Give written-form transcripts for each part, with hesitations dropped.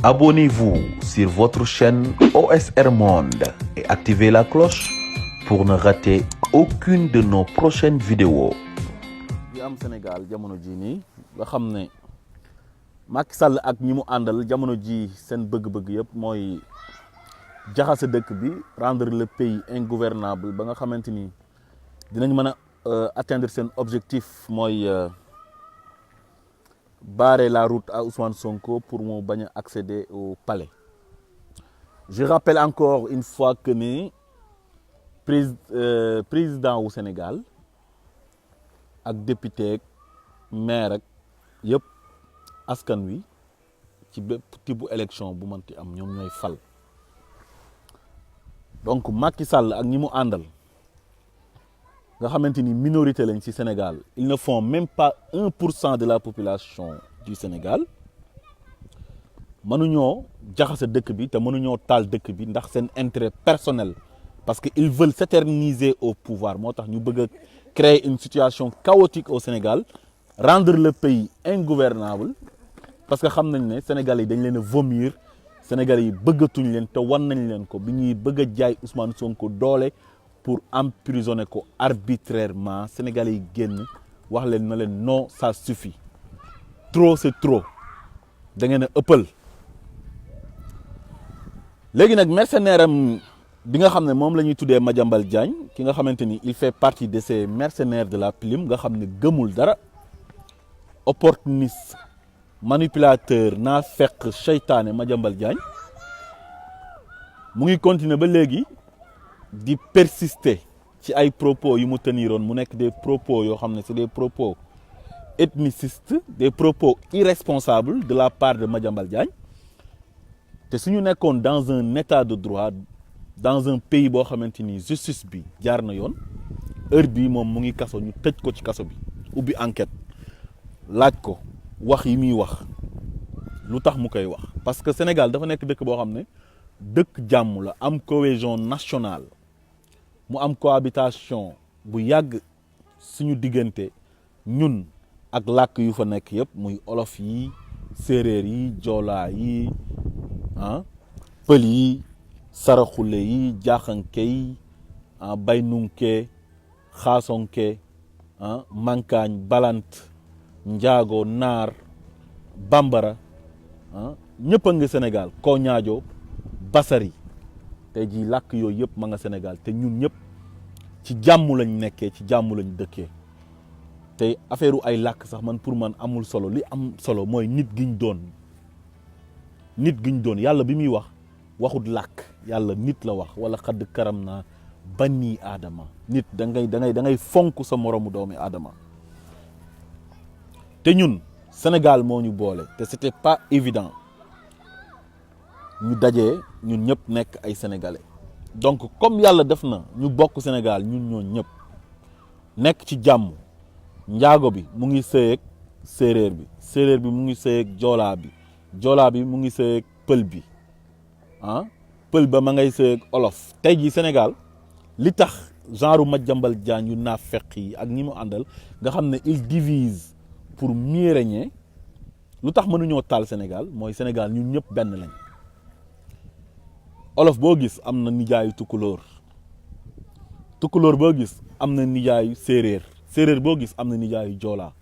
Abonnez-vous sur votre chaîne OSR Monde et activez la cloche pour ne rater aucune de nos prochaines vidéos. bi am Sénégal jamono ji nii nga xam ne Macky Sall ak ñi mu àndal jamono ji seen bëgg-bëgg yëpp mooy jaxase dëkk bi rendre le pays ingouvernable ba nga xamante ni dinañ mën a atteindre seen objectif mooy barrer la route à Ousmane Sonko pour mu bañ a accéder au palais. Je rappelle encore une fois que ni président wu Sénégal ak député ak maire ak yëpp askan wi ci bépp type bu élection bu mënti am ñoom ñooy fal. Donc Macky Sall ak ñi mu àndal nga xamante ni minorité lañ ci Sénégal ils ne font même pas 1% de la population du Sénégal mënuñoo jaxase dëkk bi te mënuñoo taal dëkk bi ndax seen intérêt personnel parce que ils veulent s'éterniser au pouvoir moo tax ñu bëgg a créer une situation chaotique au Sénégal rendre le pays ingouvernable parce que xam nañ ne Sénégalais yi dañ leen a vomir Sénégalais yi bëggatuñ leen te wan nañ leen ko bi ñuy bëgg a jaay Ousmane Sonko doole pour emprisonner ko arbitrairement Sénégalais yi génn wax leen na leen non ça suffit trop c'est trop da ngeen a ëppal. léegi nag mercenaire am bi nga xam ne moom la ñuy tuddee Madiambal Diagne ki nga xamante ni il fait partie de ces mercenaires de la plume nga xam ne gëmul dara opportuniste manipulateur naa fekk seytaane Madiambal Diagne mu ngi continuer ba léegi di persister ci ay propos yu mu teniroon mu nekk des propos yoo xam ne c'est des propos ethnicistes des propos irresponsables de la part de Madiambal Diagne te suñu nekkoon dans un état de droit dans un pays boo xamante ni justice bi jaar na yoon heure bii moom mu ngi kaso ñu tëj ko ci kaso bi ubbi enquête laaj ko wax yi muy wax lu tax mu koy wax parce que Sénégal dafa nekk dëkk boo xam ne dëkk jàmm la am cohésion nationale mu am cohabitation bu yàgg suñu diggante ñun ak làkk yu fa nekk yëpp muy olof yi séeréer yi joolaa yi pël yi saraxule yi jaaxanke yi baynunke xaasonke mankaañ balant njaago naar bambara ñëpp a nga Sénégal koo ñaajo basari tey jii làkk yooyu yëpp ma nga Sénégal te ñun ñëpp ci jàmm lañ nekkee ci jàmm lañ dëkkee te affaire u ay làkk sax man pour man amul solo li am solo mooy nit giñ doon yàlla bi muy wax waxut làkk yàlla nit la wax wala xadd karam naa bani aadama nit da ngay fonk sa moromu doomi aadama te ñun Sénégal moo ñu boole te c'était pas évident ñu dajee ñun ñëpp nekk ay sénégalais donc comme yàlla def na ñu bokk Sénégal ñun ñoo ñëpp nekk ci jàmm njaago bi mu ngi sëy ak séeréer bi mu ngi sëy ak joolaa bi mu ngi sëy ak pël bi pël ba ma ngay sëy ak olof tey jii Sénégal li tax genre Madiambal Diagne yu naa fekk yi ak ñi mu àndal nga xam ne il divise pour mieux régner lu tax mënuñoo taal Sénégal mooy Sénégal ñun ñëpp benn lañ olof boo gis am na nijaayu tukulóor boo gis am na nijaayu séeréer boo gis am na nijaayu joolaa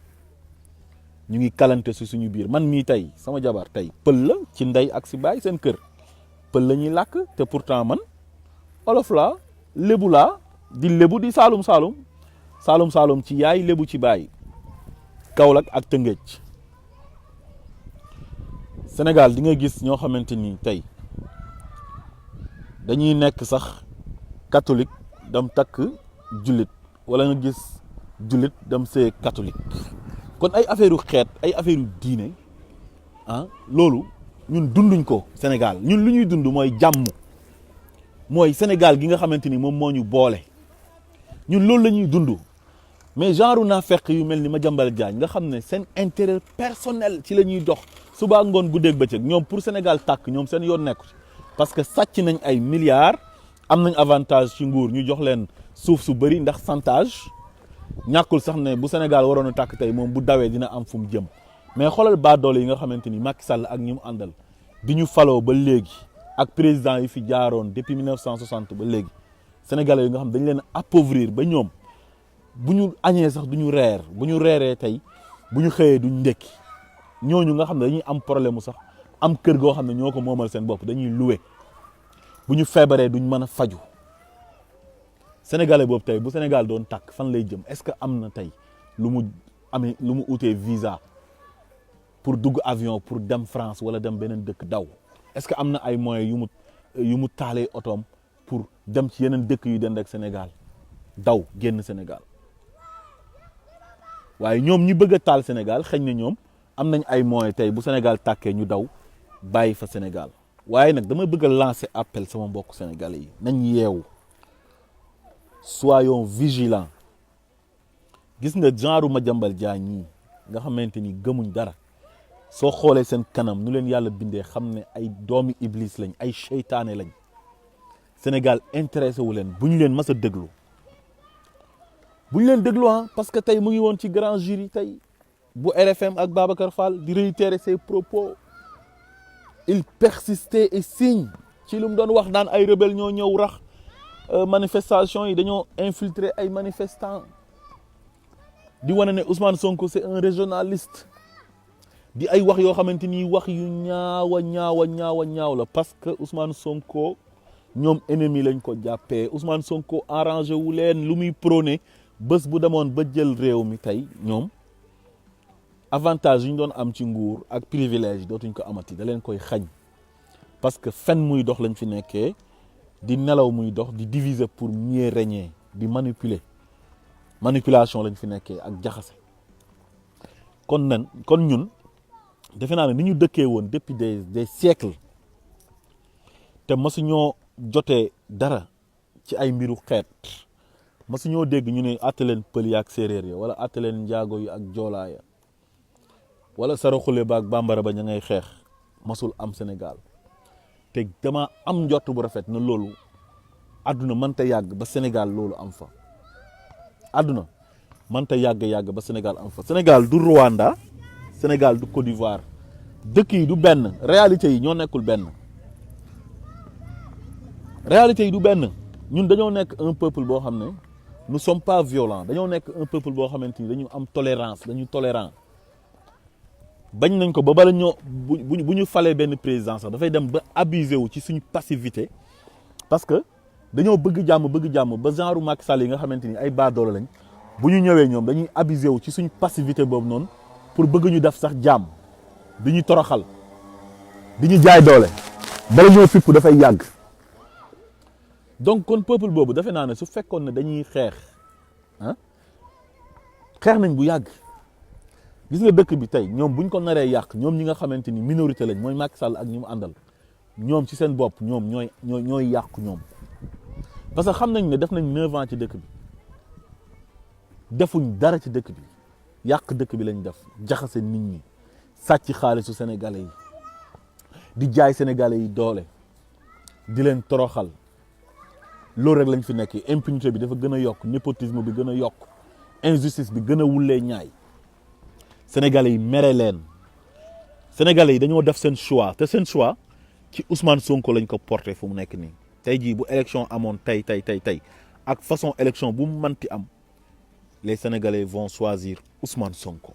ñu ngi kalante si suñu biir man mii tey sama jabar tey pël la ci ndey ak si baay seen kër pël la ñuy làkk te pourtant man olof laa lébu laa di lébu di saalum ci yaay lébu ci baay Kaolack ak Tëngéej Sénégal di nga gis ñoo xamante ni tey dañuy nekk sax catholique dem takk jullit wala nga gis jullit dem see catholique kon ay affaire u xeet ay affaire u diine loolu ñun dunduñ ko Sénégal ñun lu ñuy dund mooy jàmm mooy Sénégal gi nga xamante ni moom moo ñu boole ñun loolu la ñuy dund mais genre naa fekk yu mel ni Madiambal Diagne nga xam ne seen intérêt personnel ci la ñuy dox suba ngoon guddeeg bëccëg ñoom pour Sénégal tàkk ñoom seen yoon nekku parce que sàcc nañ ay milliards am nañ avantage ci nguur ñu jox leen suuf su bëri ndax chantage ñàkkul sax ne bu Sénégal waroon a tàkk tey moom bu dawee dina am fu mu jëm mais xoolal baadoole yi nga xamante ni Macky Sall ak ñi mu àndal bi ñu faloo ba léegi ak président yi fi jaaroon depuis 1960 ba léegi sénégalais yi nga xam dañ leen appauvrir ba ñoom bu ñu añee sax du ñu reer bu ñu reeree tey bu ñu xëyee duñ ndékki ñooñu nga xam ne dañuy am problème mu sax am kër goo xam ne ñoo ko moomal seen bopp dañuy loué bu ñu feebaree duñ mën a faju sénégalais boobu tey bu Sénégal doon tàkk fan lay jëm est-ce que am na tey lu mu utee visa pour dugg avion pour dem France wala dem beneen dëkk daw est-ce que am na ay moyens yu mu taalee otoom pour dem ci yeneen dëkk yu dend ak Sénégal daw génn Sénégal waaye ñoom ñi bëgg a taal Sénégal xëy na ñoom am nañ ay moyens tey bu Sénégal tàkkee ñu daw bàyyi fa Sénégal waaye nag dama bëgg a lancer appel sama mbokk sénégalais yi nañ yeewu soyons vigilants gis nga genre Madiambal Diagne ñii nga xamante ni gëmuñ dara soo xoolee seen kanam nu leen yàlla bindee xam ne ay doomi iblis lañ ay seytaane lañ Sénégal intéressé wu leen bu ñu leen mas a déglu bu ñu leen déglu parce que tey mu ngi woon ci grand jury tey bu RFM ak Babacar Fall di réitérer ses propos il persistait et signe ci lu mu doon wax daan ay rebelle ñoo ñëw rax manifestation yi dañoo infiltrer ay manifestants di wane ne Ousmane Sonko c'est un régionaliste di ay wax yoo xamante ni wax yu ñaaw la parce que Ousmane Sonko ñoom ennemi lañ ko jàppee Ousmane Sonko arrangé wu leen lu muy prôné bés bu demoon ba jël réew mi tey ñoom avantage yu ñu doon am ci nguur ak privilège dootuñ ko amati da leen koy xañ parce que fen muy dox lañ fi nekkee di nelaw muy dox di diviser pour mieux régner di manipulation lañ fi nekkee ak jaxase kon ñun defe naa ne ni ñu dëkkee woon depuis des siècles te masuñoo jotee dara ci ay mbiru xeet masuñoo dégg ñu ne àtte leen pël ya ak séeréer ya wala àtte leen njaago yi ak joolaa ya wala saraxule ba ak bambara ba ña ngay xeex masul am Sénégal te dama am njort bu rafet na loolu àdduna mënta yàgg ba Sénégal loolu am fa àdduna mënta yàgg ba Sénégal am fa Sénégal du Rwanda Sénégal du Côte d'Ivoire dëkk yi du benn réalité yi ñoo nekkul benn réalité yi du benn ñun dañoo nekk un peuple boo xam ne nous sommes pas violents dañoo nekk un peuple boo xamante ni dañu am tolérance dañu tolérant bañ nañ ko ba bala ñoo bu ñu falee benn président sax dafay dem ba abusé wu ci suñu passivité parce que dañoo bëgg jàmm ba genre Macky Sall yi nga xamante ni ay baadoolo lañ bu ñu ñëwee ñoom dañuy abusé wu ci suñu passivité boobu noonu pour bëgg ñu def sax jàmm di ñu toroxal di ñu jaay doole bala ñoo fipp dafay yàgg donc kon peuple boobu defe naa ne su fekkoon ne dañuy xeex nañ bu yàgg gis nga dëkk bi tey ñoom buñ ko naree yàq ñoom ñi nga xamante ni minorité lañ mooy Macky Sall ak ñi mu àndal ñoom ci seen bopp ñoom ñooy yàqu ñoom parce que xam nañ ne def nañ 9 ans ci dëkk bi defuñ dara ci dëkk bi yàq dëkk bi lañ def jaxase nit ñi sàcc xaalisu sénégalais yi di jaay sénégalais yi doole di leen toroxal loolu rek lañ fi nekkee impunité bi dafa gën a yokk népotisme bi gën a yokk injustice bi gën a wullee ñaay sénégalais yi mere leen sénégalais yi dañoo def seen choix te seen choix ci Ousmane Sonko lañ ko porté fu mu nekk nii tey jii bu élection amoon tey ak façon élection bu mu manti am les sénégalais vont choisir Ousmane Sonko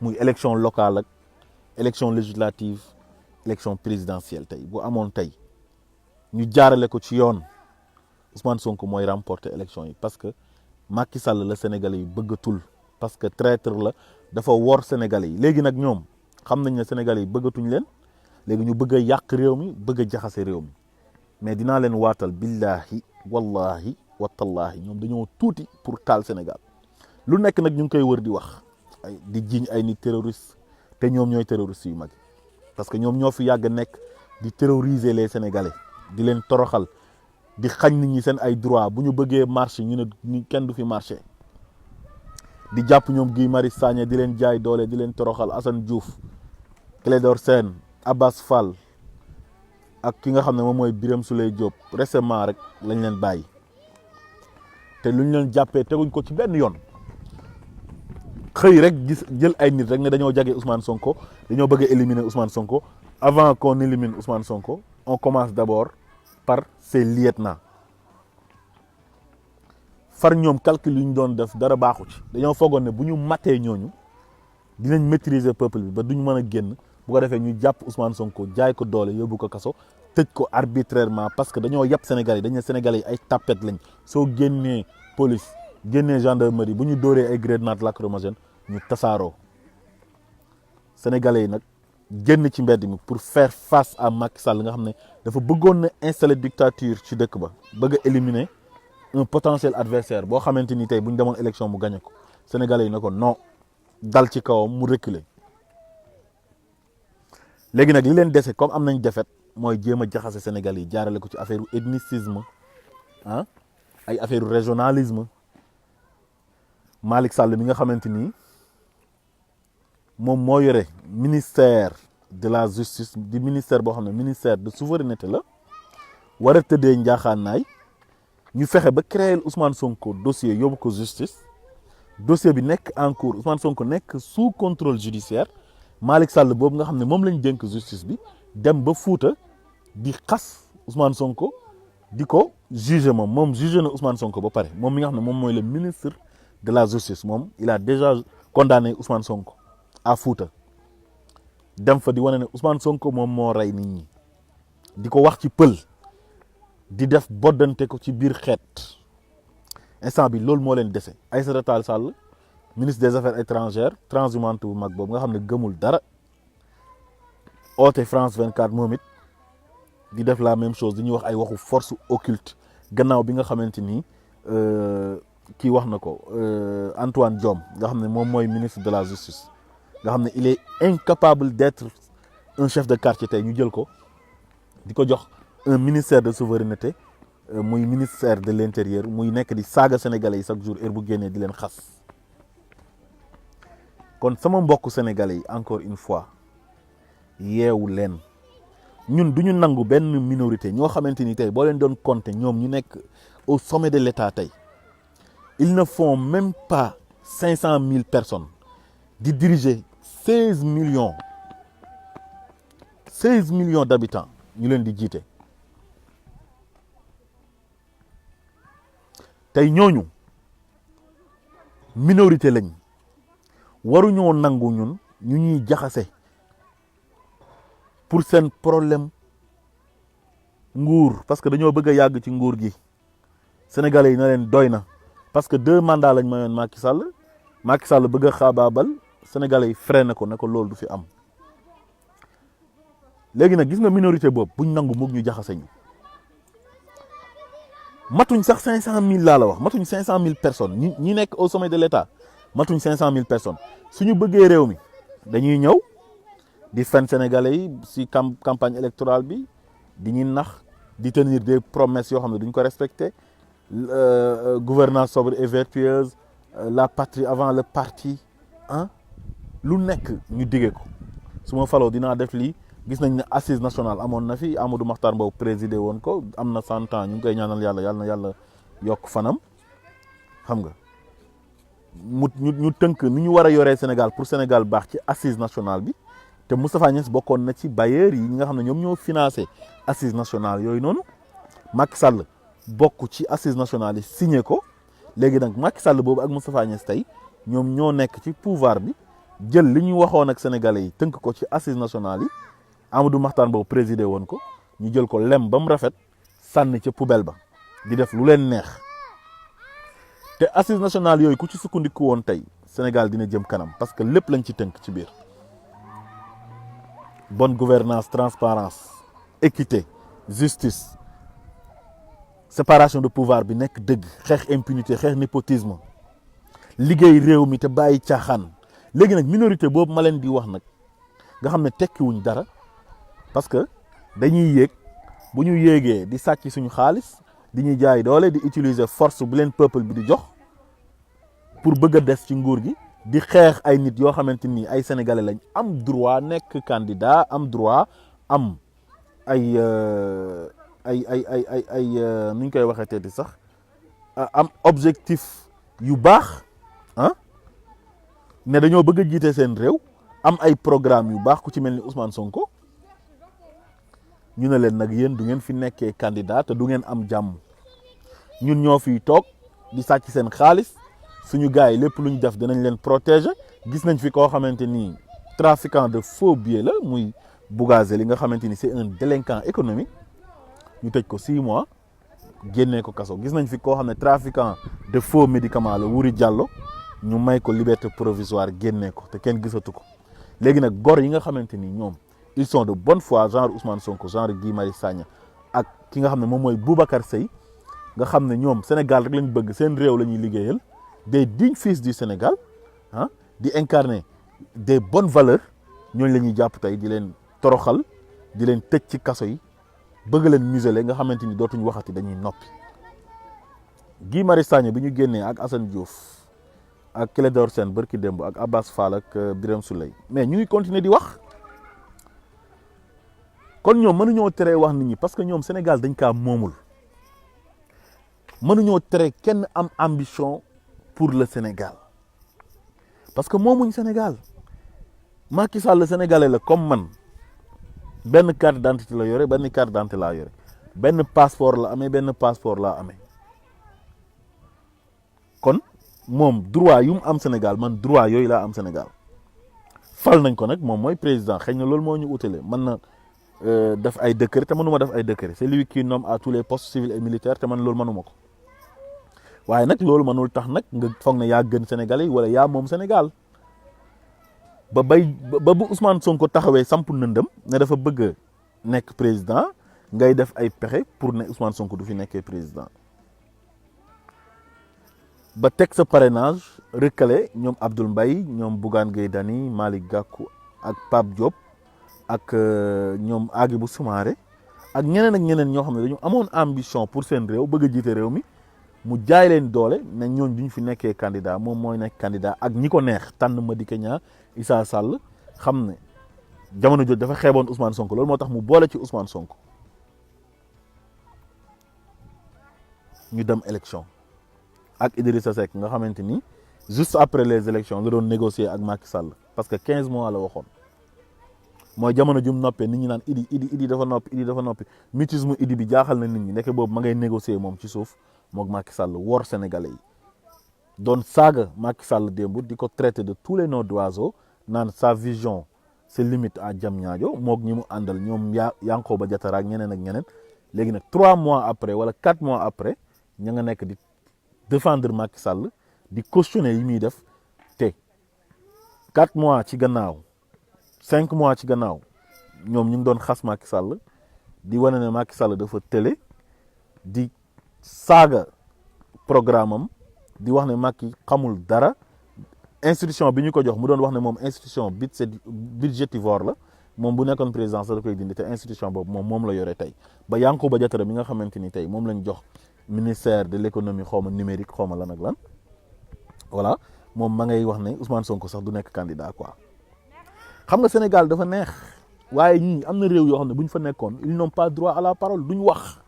muy élection locale ak élection législative élection présidentielle tey bu amoon tey ñu jaarale ko ci yoon Ousmane Sonko mooy remporter élection yi parce que Macky Sall la sénégalais yi bëggatul parce que traître la dafa wor sénégalais yi léegi nag ñoom xam nañ ne sénégalais yi bëggatuñ leen léegi ñu bëgg a yàq réew mi bëgg a jaxase réew mi mais dinaa leen waatal billahi wallahi watallaahi ñoom dañoo tuuti pour taal Sénégal lu nekk nag ñu ngi koy wër di wax ay di jiiñ ay nit terroriste te ñoom ñooy terroriste yu mag parce que ñoom ñoo fi yàgg nekk di terroriser les Sénégalais di leen toroxal di xañ nit ñi seen ay droit bu ñu bëggee marché ñu ne kenn du fi marché di jàpp ñoom Guy Marius Sagna di leen jaay doole di leen toroxal Assane Diouf Clédor Sène Abbas Fall ak ki nga xam ne moom mooy Birame Souleye Diop récemment rek lañ leen bàyyi te lu ñu leen jàppee teguñ ko ci benn yoon xëy rek gis jël ay nit rek ne dañoo jage Ousmane Sonko dañoo bëgg a éliminer Ousmane Sonko avant qu'on élimine Ousmane Sonko on commence d'abord par ses lieutenants far ñoom calcul yu ñu doon def dara baaxu ci dañoo foogoon ne bu ñu matee ñooñu dinañ maîtriser peuple bi ba duñ mën a génn bu ko defee ñu jàpp Ousmane Sonko jaay ko doole yóbbu ko kaso tëj ko arbitrairement parce que dañoo yàpp Sénégalais yi dañ ne Sénégalais yi ay tapet lañ soo génnee police génnee gendarmerie bu ñu dóoree ay grenades lacrymogènes ñu tasaaroo Sénégalais yi nag génn ci mbedd mi pour faire face à Macky Sall nga xam ne dafa bëggoon na installer dictature ci dëkk ba bëgg a éliminer un potentiel adversaire boo xamante ni tey bu ñu demoon élection mu gagné ko Sénégalais yi ne ko non dal ci kawam mu reculer léegi nag li leen dese comme am nañ défaite mooy jéem a jaxase Sénégal yi jaarale ko ci affaire ethnicisme ah ay affaire régionalisme Malick Sall mi nga xamante ni moom moo yore ministère de la justice di ministère boo xam ne ministère de souveraineté la war a tëddee njaaxaanaay ñu fexe ba créer Ousmane Sonko dossier yóbbu ko justice dossier bi nekk en cours Ousmane Sonko nekk sous contrôle judiciaire Malick Sall boobu nga xam ne moom lañ dénk justice bi dem ba Fuuta di xas Ousmane Sonko di ko juger moom juger na Ousmane Sonko ba pare moom mi nga xam ne moom mooy le ministre de la justice moom il a déjà condamné Ousmane Sonko à Fuuta dem fa di wane ne Ousmane Sonko moom moo rey nit ñi di ko wax ci pël di def boddante ko ci biir xeet instant bi loolu moo leen dese Aïssata Tall Sall ministre des affaires étrangères transhumante bu mag boobu nga xam ne gëmul dara oote France 24 moom it di def la même chose di ñuy wax ay waxu force occulte gannaaw bi nga xamante ni kii wax na ko Antoine Diome nga xam ne moom mooy ministre de la justice nga xam ne il est incapable d'être un chef de quartier tey ñu jël ko di ko jox un ministère de souveraineté muy ministère de l'intérieur muy nekk di saaga sénégalais yi chaque jour heure bu génnee di leen xas kon sama mbokku sénégalais yi encore une fois yeewu leen ñun du ñu nangu benn minorité ñoo xamante ni tey boo leen doon compter ñoom ñu nekk au sommet de l'État tey ils ne font même pas 500 000 personnes di diriger 16 millions d'habitants ñu leen di jiite tey ñooñu minorité lañ waruñoo nangu ñun ñu ñuy jaxase pour seen problème nguur parce que dañoo bëgg a yàgg ci nguur gi sénégalais yi na leen doy na parce que 2 mandats lañ mayoon Macky Sall bëgg a xaabaabal sénégalais yi freiné ko ne ko loolu du fi am léegi nag gis nga minorité boobu buñ nangu mug ñu jaxase ñu matuñ sax 500 000 laa la wax matuñ 500 000 personnes ñi nekk au sommet de l'État matuñ 500 000 personnes suñu bëggee réew mi dañuy ñëw di fen sénégalais yi si campagne électorale bi di ñuy nax di tenir des promesses yoo xam ne duñ ko respecter gouvernance sobre et vertueuse la patrie avant le parti ah lu nekk ñu diggee ko su ma faloo dinaa def lii gis nañ ne assise nationale amoon na fi Amadou Mahtar Mbow présidé woon ko am na 100 ans ñu ngi koy ñaanal yàlla na yàlla yokk fanam xam nga ñu tënk ni ñu war a yoree Sénégal pour Sénégal baax ci assise nationale bi te Moustapha Niasse bokkoon na ci bailleurs yi ñi nga xam ne ñoom ñoo financé assise nationale yooyu noonu Macky Sall bokk ci assise nationale yi signé ko léegi nag Macky Sall boobu ak Moustapha Niasse tey ñoom ñoo nekk ci pouvoir bi jël li ñu waxoon ak sénégalais yi tënk ko ci assise nationale yi Amadou Mahtar Mbow présidé woon ko ñu jël ko lem ba mu rafet sànni ca poubelle ba di def lu leen neex te assise nationale yooyu ku ci sukkandiku woon tey Sénégal dina jëm kanam parce que lépp lañ ci tënk ci biir bonne gouvernance transparence équité justice séparation de pouvoir bi nekk dëgg xeex impunité xeex népotisme liggéey réew mi te bàyyi caaxaan léegi nag minorité boobu ma leen di wax nag nga xam ne tekkiwuñ dara parce que dañuy yéeg bu ñu yéegee di sàcc suñu xaalis di ñuy jaay doole di utiliser force bu leen peuple bi di jox pour bëgg a des ci nguur gi di xeex ay nit yoo xamante ni ay sénégalais lañ am droit nekk candidat am droit am ay nu ñu koy waxee teeti sax am objectif yu baax ah ne dañoo bëgg a jiite seen réew am ay programme yu baax ku ci mel ni Ousmane Sonko ñu ne leen nag yéen du ngeen fi nekkee candidat te du ngeen am jàmm ñun ñoo fiy toog di sàcc seen xaalis suñu gars yi lépp lu ñu def dinañ leen protéger gis nañ fi koo xamante ni trafiquant de faux billets la muy Bougazelli li nga xamante ni c'est un délinquant économique ñu tëj ko 6 mois génnee ko kaso gis nañ fi koo xam ne trafiquant de faux médicaments la Wuri Diallo ñu may ko liberté provisoire génnee ko te kenn gisatu ko léegi nag gor yi nga xamante ni ñoom ils sont de bonne foi genre Ousmane Sonko genre Guy Marius Sagna ak ki nga xam ne moom mooy Boubacar Seye nga xam ne ñoom Sénégal rek lañ bëgg seen réew la ñuy liggéeyal des dignes fils du Sénégal ah di incarner des bonnes valeurs ñooñu la ñuy jàpp tey di leen toroxal di leen tëj ci kaso yi bëgg leen museler nga xamante ni dootuñ waxati dañuy noppi Guy Marius Sagna bi ñu génnee ak Assane Diouf ak Clédor Sène barki démb ak Abbas Fall ak Birame Souleye mais ñu ngi continuer di wax kon ñoom mënuñoo teree wax nit ñi parce que ñoom Sénégal dañ kaa moomul mënuñoo tere kenn am ambition pour le Sénégal parce que moomuñ Sénégal Macky Sall le Sénégalais la comme man benn carte d'identité la yore benn carte d'identité laa yore benn passeport la amee benn passeport laa amee kon moom droit yu mu am Sénégal man droit yooyu laa am Sénégal fal nañ ko nag moom mooy président xëy na loolu moo ñu utale mën na def ay décret te mënuma def ay décret c'est lui qui nomme à tous les postes civils et militaires te man loolu mënuma ko waaye nag loolu mënul tax nag nga foog ne yaa gën Sénégalais yi wala yaa moom Sénégal ba bu Ousmane Sonko taxawee samp nëndëm ne dafa bëgg a nekk président ngay def ay pexe pour ne Ousmane Sonko du fi nekkee président ba teg sa parrainage recalé ñoom Abdoul Mbaye ñoom Bougane Gueye Dany Malick Gakou ak Pape Diop ak ñoom Hadjibou Soumaré ak ñeneen ñoo xam ne dañu amoon ambition pour seen réew bëgg a jiite réew mi mu jaay leen doole ne ñooñ duñ fi nekkee candidat moom mooy nekk candidat ak ñi ko neex tànn Madické Niang Issa Sall xam ne jamono jooju dafa xeeboon Ousmane Sonko loolu moo tax mu boole ci Ousmane Sonko ñu dem élection ak Idrissa Seck nga xamante ni juste après les élections la doon négocier ak Macky Sall parce que 15 mois la waxoon mooy jamono jum noppee nit ñi naan Idi dafa noppi mutisme Idi bi jaaxal na nit ñi nekk boobu ma ngay négocier moom ci suuf mook Macky Sall wor Sénégalais yi doon saaga Macky Sall démb di ko traiter de tous les noms d'oiseaux naan sa vision se limite à Diamniadio mook ñi mu àndal ñoom Yankhoba Diattara ak ñeneen léegi nag 3 mois après wala 4 mois après ña nga nekk di défendre Macky Sall di cautionner yi muy def te 4 mois ci gannaaw 5 mois ci gannaaw ñoom ñu ngi doon xas Macky Sall di wane ne Macky Sall dafa télé di saaga programme am di wax ne Macky xamul dara institution bi ñu ko jox mu doon wax ne moom institution budgétivore la moom bu nekkoon président sax da koy dindi te institution boobu moom la yore tey ba Yankhoba Diattara mi nga xamante ni tey moom lañ jox ministère de l'économie xawma numérique xawma lan ak lan voilà moom ma ngay wax ne Ousmane Sonko sax du nekk candidat quoi xam nga Sénégal dafa neex waaye ñii am na réew yoo xam ne bu ñu fa nekkoon ils n'ont pas droit à la parole duñ wax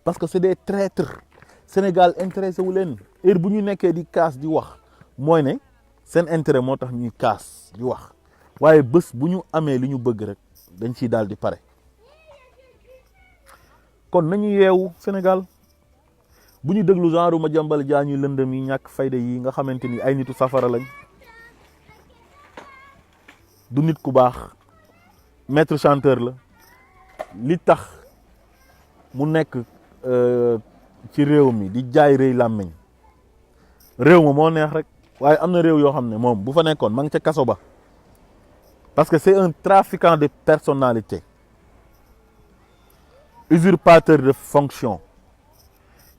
parce que c'est des traîtres Sénégal intéressé wu leen heure bu ñu nekkee di kaas di wax mooy ne seen intérêt moo tax ñuy kaas di wax waaye bés bu ñu amee li ñu bëgg rek dañ ciy daal di pare kon nañu yeewu Sénégal bu ñu déglu genre Madiambal Diagne ñuy lëndëm yi ñàkk fayda yi nga xamante ni ay nitu safara lañ du nit ku baax maître chanteur la li tax mu nekk ci réew mi di jaay rëy làmmiñ réew ma moo neex rek waaye am na réew yoo xam ne moom bu fa nekkoon ma ngi ca kaso ba parce que c'est un trafiquant de personnalité usurpateur de fonction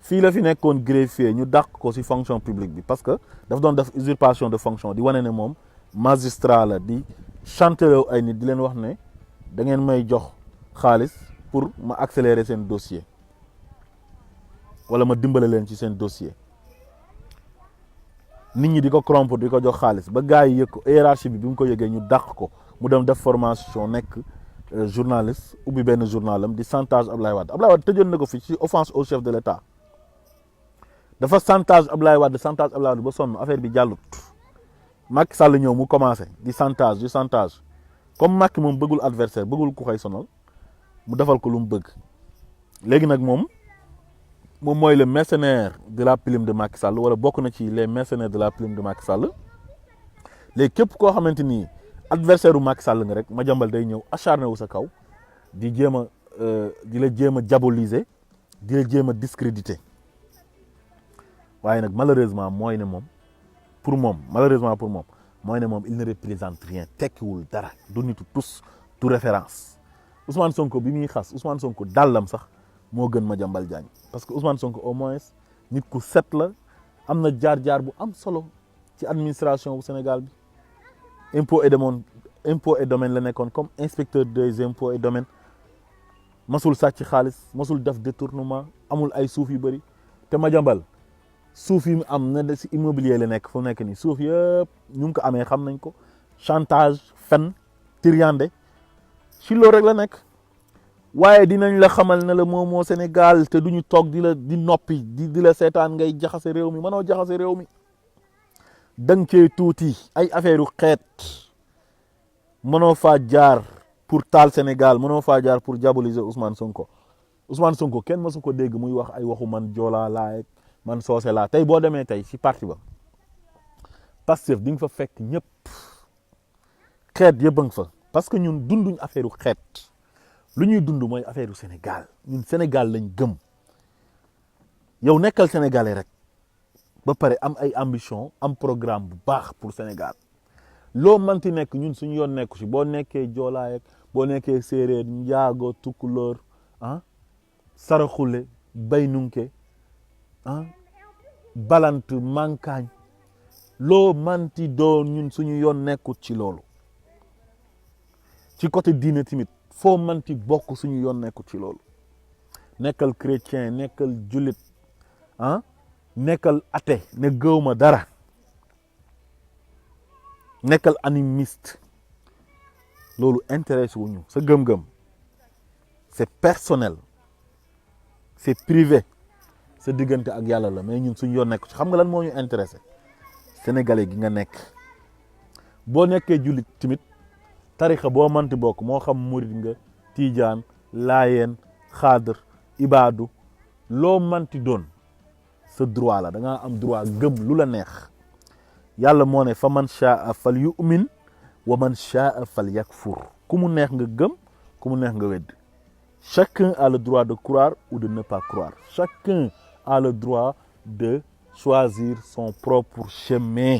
fii la fi nekkoon greffier ñu dàq ko ci fonction publique bi parce que daf doon def usurpation de fonction di wane ne moom magistrat la di chanter ay nit di leen wax ne da ngeen may jox xaalis pour ma accélérer seen dossier wala ma dimbale leen ci seen dossier nit ñi di ko corrompre di ko jox xaalis ba gars yi yëg ko hiérarchie bi mu ko yëgee ñu dàq ko mu dem def formation nekk journaliste ubbi benn journalam di chantage Ablaye Wade tëjoon na ko fi ci offense au chef de l'État dafa chantage Ablaye Wade ba sonn affaire bi jàllut Macky Sall ñëw mu commencé di chantage comme Macky moom bëggul adversaire bëggul ku koy sonal mu defal ko lu mu bëgg léegi nag moom mooy le mercenaire de la plume de Macky Sall wala bokk na ci les mercenaires de la plume de Macky Sall léegi képp koo xamante ni adversaire u Macky Sall nga rek Madiambal day ñëw acharné wu sa kaw di jéem a di la jéem a diaboliser di la jéem a discréditer waaye nag malheureusement mooy ne moom malheureusement pour moom mooy ne moom il ne représente rien tekkiwul dara du nitu tous du référence Ousmane Sonko bi muy xas Ousmane Sonko dàllam sax moo gën Madiambal Diagne parce que Ousmane Sonko au moins nit ku set la am na jaar-jaar bu am solo ci administration bu Sénégal bi impôt et domaine la nekkoon comme inspecteur des impôts et domaines masul sàcc xaalis masul def détournement amul ay suuf yu bëri te Madiambal suuf yi mu am na si immobilier la nekk fu nekk nii suuf yëpp ñu ngi ko amee xam nañ ko chantage fen triande ci loolu rek la nekk waaye dinañ la xamal ne la moo Sénégal te duñu toog di noppi di la seetaan ngay jaxase réew mi mënoo jaxase réew mi dang cee tuuti ay affaire u xeet mënoo faa jaar pour taal Sénégal mënoo faa jaar pour diaboliser Ousmane Sonko kenn mësu ko dégg muy wax ay waxu man joolaa laa man soose laa tey boo demee tey ci parti ba Pastef di nga fa fekk ñëpp xeet yëpp a nga fa parce que ñun dunduñ affaire u xeet lu ñuy dund mooy affaire u Sénégal ñun Sénégal lañ gëm yow nekkal sénégalais rek ba pare am ay ambition am programme bu baax pour Sénégal loo manti nekk ñun suñu yoon nekku ci boo nekkee joolaa boo nekkee séeréer njaago tukkulóor saraxule baynunke balant mankaañ loo manti doon ñun suñu yoon nekkut ci loolu ci côté diine tamit foo manti bokk suñu yoon nekkut ci loolu nekkal chrétien nekkal jullit nekkal athée ne gëwma dara nekkal animiste loolu intéressé wuñu sa gëm-gëm c'est personnel c'est privé sa diggante ak yàlla la mais ñun suñu yoon nekk ci xam nga lan moo ñu intéressé sénégalais gi nga nekk boo nekkee jullit tamit tarixa boo manti bokk moo xam murid nga tiijaan laayeen xaadar ibaadu loo manti doon sa droit la da ngaa am droit gëm lu la neex yàlla moo ne fa man shaa fal yu'min wa man shaa fal yakfur ku mu neex nga gëm ku mu neex nga wedd chacun a le droit de croire ou de ne pas croire chacun a le droit de choisir son propre chemin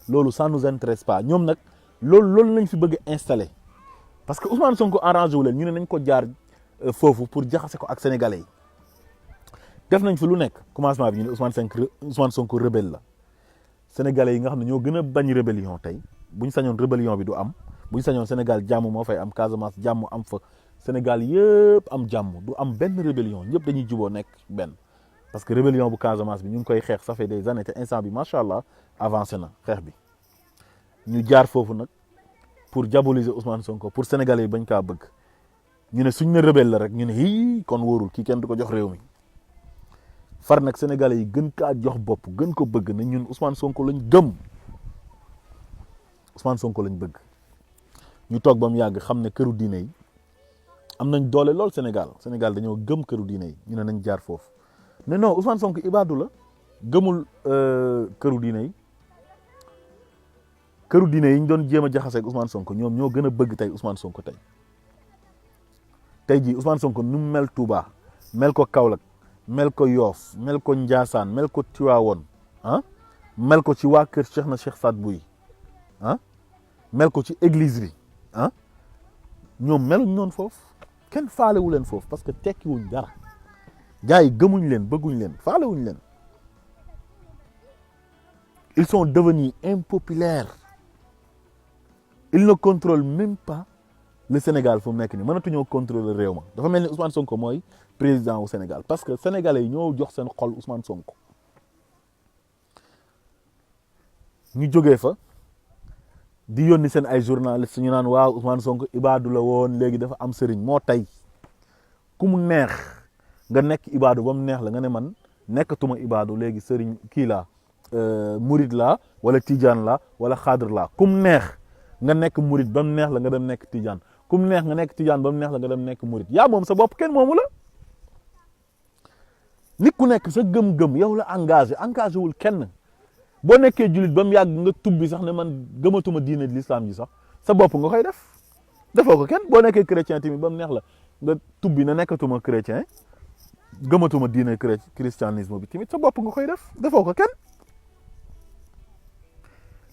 loolu ça nous intéresse pas ñoom nag loolu lañ fi bëgg a installer parce que Ousmane Sonko arrangé wu leen ñu ne nañ ko jaar foofu pour jaxase ko ak sénégalais yi def nañ fi lu nekk commencement bi ñu ne Ousmane Sonko rebelle la sénégalais yi nga xam ne ñoo gën a bañ rébellion tey buñ sañoon rébellion bi du am buñ sañoon Sénégal jàmm moo fay am Casamance jàmm am fa Sénégal yëpp am jàmm du am benn rébellion ñëpp dañuy juboo nekk benn parce que rébellion bu Casamance bi ñu ngi koy xeex ça fait des années te instant bi macha allah avancé na xeex bi ñu jaar foofu nag pour diaboliser Ousmane Sonko pour sénégalais yi bañ kaa bëgg ñu ne suñ ne rebelle la rek ñu ne hii kon wóorul kii kenn du ko jox réew mi far nag sénégalais yi gën kaa jox bopp gën ko bëgg na ñun Ousmane Sonko lañ gëm Ousmane Sonko lañ bëgg ñu toog ba mu yàgg xam ne këru diine yi am nañ doole lool Sénégal dañoo gëm këru diine yi ñu ne nañ jaar foofu mais non Ousmane Sonko ibaadu la gëmul këru diine yi ñu doon jéem a jaxase ak Ousmane Sonko ñoom ñoo gën a bëgg tey Ousmane Sonko tey jii Ousmane Sonko nu mu mel Touba mel ko Kaolack mel ko Yoff mel ko Ndiassane mel ko Tivaouane mel ko ci waa kër Cheikh na Cheikh Saad Bouy mel ko ci église bi ñoom meluñ noonu foofu kenn faalewu leen foofu parce que tekkiwuñ dara gars yi gëmuñ leen bëgguñ leen faalewuñ leen ils sont devenus impopulaires ils ne contrôlent même pas le Sénégal fu mu nekk nii mënatuñoo contrôler réew ma dafa mel ni Ousmane Sonko mooy président wu Sénégal parce que sénégalais yi ñoo jox seen xol Ousmane Sonko ñu jógee fa di yónni seen ay journalistes ñu naan waaw Ousmane Sonko ibaadu la woon léegi dafa am sëriñ moo tey ku mu neex nga nekk ibaadu ba mu neex la nga ne man nekkatuma ibaadu léegi sëriñ kii laa murid laa wala tijaan laa wala xaadir laa ku mu neex nga nekk murid ba mu neex la nga dem nekk tijaan kum neex nga nekk tijaan ba mu neex la nga dem nekk murit yaa moom sa bopp kenn moomu la nit ku nekk sa gëm-gëm yow la engagé wul kenn boo nekkee jullit ba mu yàgg nga tubbi sax ne man gëmatuma diine l'islam ji sax sa bopp nga koy defoo ko kenn boo nekkee chrétien tamit ba mu neex la nga tubbi na nekkatuma chrétien gëmatuma diine christianisme bi tamit sa bopp nga koy defoo ko kenn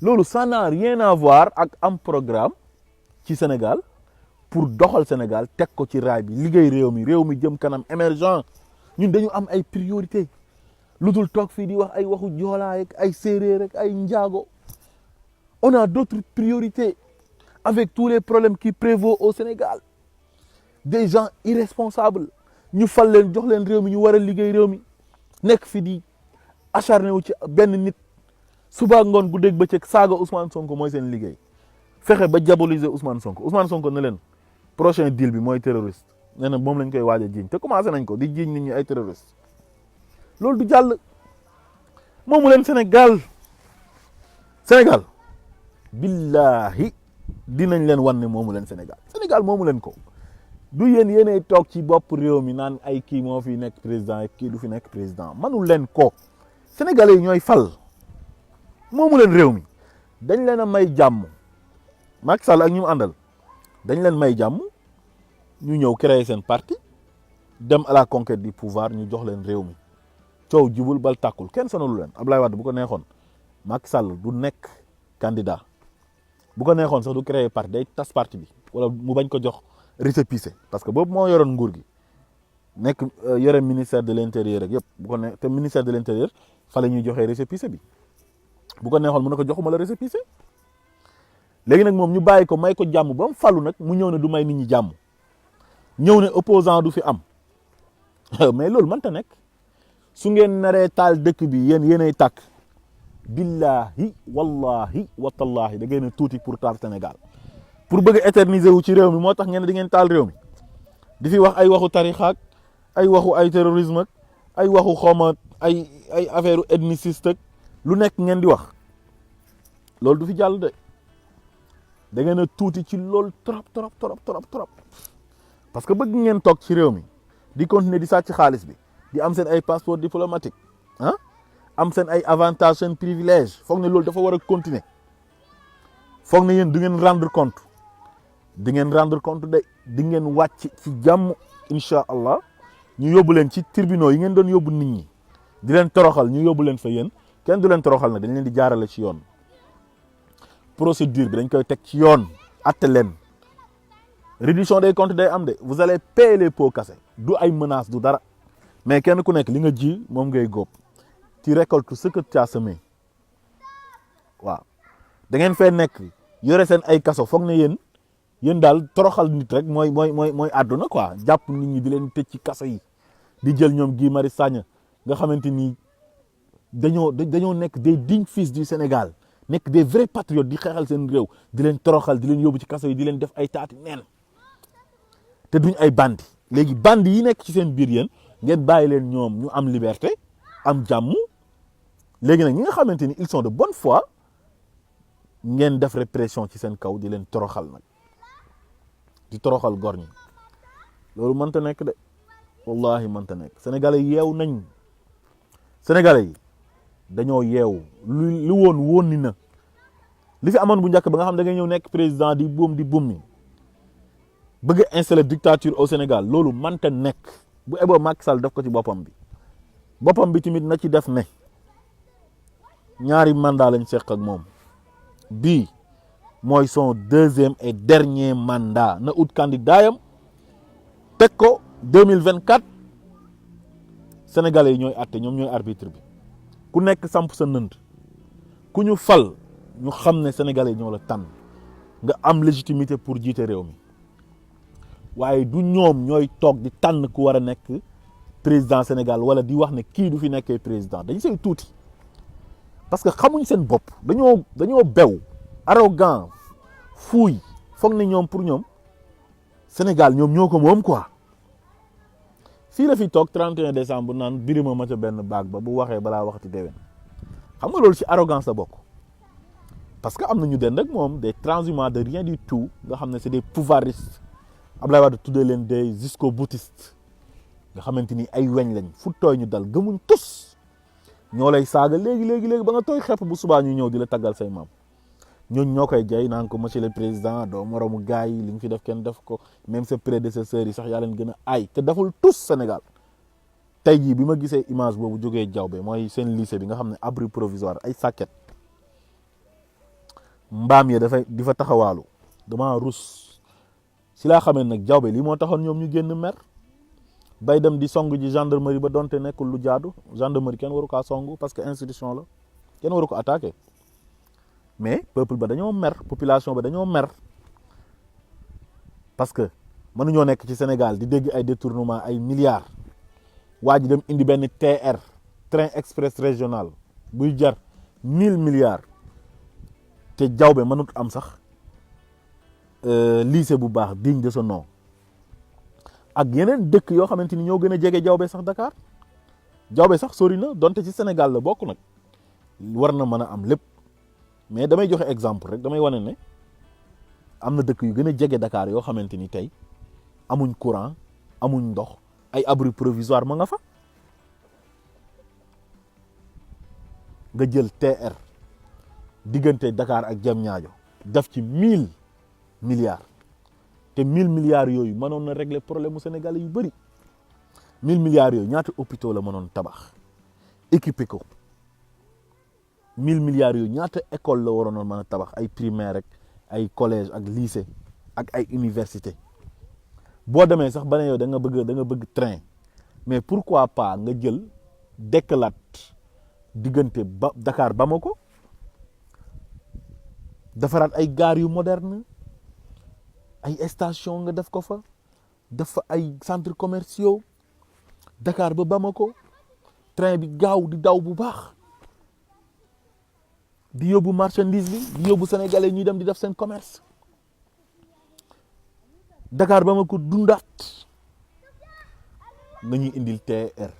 loolu ça n'a rien à voir ak am programme ci Sénégal pour doxal Sénégal teg ko ci raay bi liggéey réew mi jëm kanam émergent ñun dañu am ay priorité lu dul toog fii di wax ay waxu joolaa ak ay séeréer ak ay njaago on a d'autres priorités avec tous les problèmes qui prévaut au Sénégal des gens irresponsables ñu fal leen jox leen réew mi ñu war a liggéey réew mi nekk fi di acharné wu ci benn nit suba ngoon guddeeg bëccëg saaga Ousmane Sonko mooy seen liggéey fexe ba diaboliser Ousmane Sonko ne leen prochain deal bi mooy terroriste nee na moom lañ koy waaj a jiiñ te commencé nañ ko di jiiñ nit ñi ay terroriste loolu du jàll moomu leen Sénégal billahi dinañ leen wan ne moomu leen Sénégal moomu leen ko du yéenay toog ci bopp réew mi naan ay kii moo fi nekk président ak kii du fi nekk président manul leen ko sénégalais yi ñooy fal moomu leen réew mi dañ leen a may jàmm Macky Sall ak ñu mu àndal dañ leen may jàmm ñu ñëw créer seen parti dem à la conquête du pouvoir ñu jox leen réew mi coow jubul bal tàkkul kenn sonalu leen Abdoulaye Wade bu ko neexoon Macky Sall du nekk candidat bu ko neexoon sax du créer parti day tas parti bi wala mu bañ ko jox récépissé parce que boobu moo yoroon nguur gi nekk yore ministère de l'intérieur rek yëpp bu ko ne te ministère de l'intérieur fa la ñuy joxee récépissé bi bu ko neexoon mu ne ko joxuma la récépissé léegi nag moom ñu bàyyi ko may ko jàmm ba mu falu nag mu ñëw ne du may nit ñi jàmm ñëw ne opposant du fi am mais loolu mënta nekk su ngeen naree taal dëkk bi yéenay tàkk billahi wallahi watallahi da ngeen a tuuti pour taal Sénégal pour bëgg a éterniser wu ci réew mi moo tax ngeen di ngeen taal réew mi di fi wax ay waxu tarixaak ay waxu ay terrorisme ak ay waxu xawma ay affaire ethniciste ak lu nekk ngeen di wax loolu du fi jàll de da ngeen a tuuti ci loolu trop parce que bëgg ngeen toog ci réew mi di continuer di sàcc xaalis bi di am seen ay passeport diplomatique am seen ay avantage seen privilège foog ne loolu dafa war a continuer foog ne yéen du ngeen rendre compte di ngeen wàcc ci jàmm incha allah ñu yóbbu leen ci tribunaux yi ngeen doon yóbbu nit ñi di leen toroxal ñu yóbbu leen fa yéen kenn du leen toroxal nag dañ leen di jaarale ci yoon procédure bi dañ koy teg ci yoon atte leen réduction des comptes day am de vous allez payer les pots cassés du ay menaces du dara mais kenn ku nekk li nga ji moom ngay góob tu récoltes ce que tu as semé waaw da ngeen fee nekk yore seen ay kaso foog ne yéen daal toroxal nit rek mooy àdduna quoi jàpp nit ñi di leen tëj ci kaso yi di jël ñoom Guy Marius Sagna nga xamante ni dañoo nekk des dignes fils du Sénégal nekk des vrais patriotes di xeexal seen réew di leen toroxal di leen yóbbu ci kaso yi di leen def ay taati neen te duñ ay bandi léegi bandi yi nekk ci seen biir yéen ngeen bàyyi leen ñoom ñu am liberté am jàmm léegi nag ñi nga xamante ni ils sont de bonne foi ngeen def répression ci seen kaw di leen toroxal nag di toroxal gor ñi loolu mënta nekk de wallahi mënta nekk sénégalais yeew nañ sénégalais yi dañoo yeewu lu woon ni na li fi amoon bu njëkk ba nga xam da ngay ñëw nekk président di buum mi bëgg a installer dictature au Sénégal loolu mënta nekk bu eboo Macky Sall def ko ci boppam bi tamit na ci def ne ñaari mandat lañ seq ak moom bii mooy son deuxième et dernier mandat na ut candidat yam teg ko 2024 sénégalais yi ñooy àtte ñoom ñooy arbitre bi ku nekk samp sa nënd ku ñu fal ñu xam ne sénégalais yi ñoo la tànn nga am légitimité pour jiite réew mi waaye du ñoom ñooy toog di tànn ku war a nekk président Sénégal wala di wax ne kii du fi nekkee président dañ say tuuti parce que xamuñ seen bopp dañoo bew arrogant fuuy foog ne ñoom pour ñoom Sénégal ñoom ñoo ko moom quoi fii la fi toog 31 décembre naan birima ma ca benn baag ba bu waxee balaa waxati déwén xam nga loolu ci arrogance la bokk parce que am na ñu den rek moom des transhumants de rien du tout nga xam ne c'est des pouvoiristes Abdoulaye Wade tuddee leen des jusqu'au-boutistes nga xamante ni ay weñ lañ fu tooy ñu dal gëmuñ tus ñoo lay saaga léegi ba nga tooy xepp bu subaa ñu ñëw di la taggal say maam ñooñ ñoo koy jay naan ko monsieur le président doo moromu gars yi li nga fi def kenn def ko même sa prédécesseurs yi sax yaa leen gën a aay te deful tous Sénégal tey jii bi ma gisee image boobu jógee Diaobé mooy seen lycée bi nga xam ne abri provisoire ay sàkket mbaam ya dafay di fa taxawaalu dama rus si laa xamee nag Diaobé lii moo taxoon ñoom ñu génn mer bay dem di song ji gendarmerie ba donte nekkul lu jaadu gendarmerie kenn waru kaa song parce que institution la kenn waru ko attaqué mais peuple ba dañoo mer population ba dañoo mer parce que mënuñoo nekk ci Sénégal di dégg ay détournement ay milliards waa ji dem indi benn TR train express régional buy jar 1000 milliards te Diaobé mënut am sax lycée bu baax digne de ce nom ak yeneen dëkk yoo xamante ni ñoo gën a jege Diaobé sax Dakar Diaobé sax sori na donte ci Sénégal la bokk nag war na mën a am lépp mais damay joxe exemple rek damay wane ne am na dëkk yu gën a jege Dakar yoo xamante ni tey amuñ courant amuñ ndox ay abri provisoire ma nga fa nga jël TR diggante Dakar ak Diamniadio def ci 1000 milliards te 1000 milliards yooyu mënoon na régler problème mu Sénégalais yu bëri 1000 milliards yooyu ñaata hôpitaux la mënoon tabax équipé ko 1000 milliards yooyu ñaata école la waroon mën a tabax ay primaire rek ay collège ak lycée ak ay université boo demee sax ba ne yow da nga bëgg train mais pourquoi pas nga jël dekkalaat diggante ba Dakar Bamako defaraat ay gares yu moderne ay station nga def ko fa def fa ay centres commerciaux Dakar ba Bamako train bi gaaw di daw bu baax di yóbbu marchandise bi di yóbbu sénégalais ñuy dem di def seen commerce Dakar Bamako dundaat nga ñuy indil TR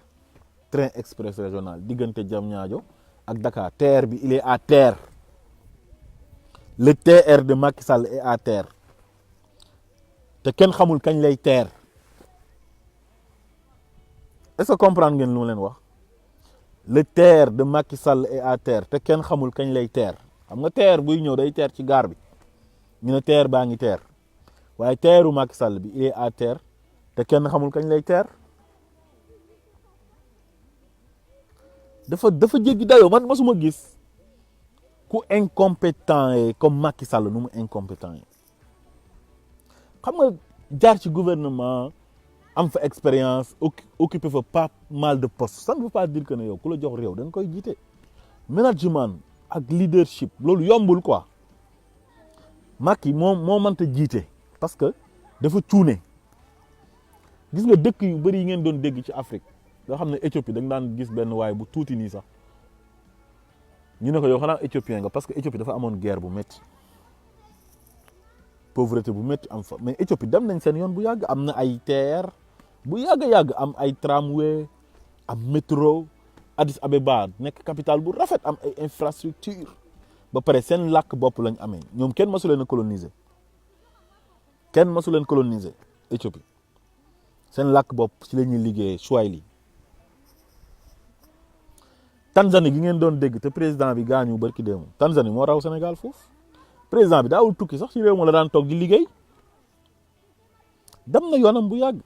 train express régional diggante Diamniadio ak Dakar TR bi il est à terre le TR de Macky Sall est à terre te kenn xamul kañ lay teer est-ce que comprendre ngeen lu ma leen wax le TR de Macky Sall est à terre te kenn xamul kañ lay teer xam nga TR buy ñëw day teer ci gaar bi ñu ne TR baa ngi teer waaye TRu Macky Sall bi il est à terre te kenn xamul kañ lay teer dafa jéggi dayoo man masuma gis ku incompétent yi comme Macky Sall nu mu incompétent yi xam nga jaar ci gouvernement am fa expérience occupé fa pas mal de postes ça ne veut pas dire que ne yow ku la jox réew da nga koy jiite management ak leadership loolu yombul quoi Macky moo mënta jiite parce que dafa cuune gis nga dëkk yu bëri yi ngeen doon dégg ci Afrique nga xam ne Éthiopie da nga daan gis benn waay bu tuuti nii sax ñu ne ko yow xanaa éthiopien nga parce que Éthiopie dafa amoon guerre bu métti pauvreté bu métti am fa mais Éthiopie dem nañ seen yoon bu yàgg am na ay TER bu yàgg am ay tramway am métro Addis Abeba nekk capitale bu rafet am ay infrastructure ba pare seen làkk bopp lañ amee ñoom kenn masu leen a coloniser Éthiopie seen làkk bopp ci la ñuy liggéeyee Swahili Tanzanie gi ngeen doon dégg te président bi gaañu barki démb Tanzanie moo raw Sénégal foofu président bi daawul tukki sax ci réew ma la daan toog di liggéey dem na yoonam bu yàgg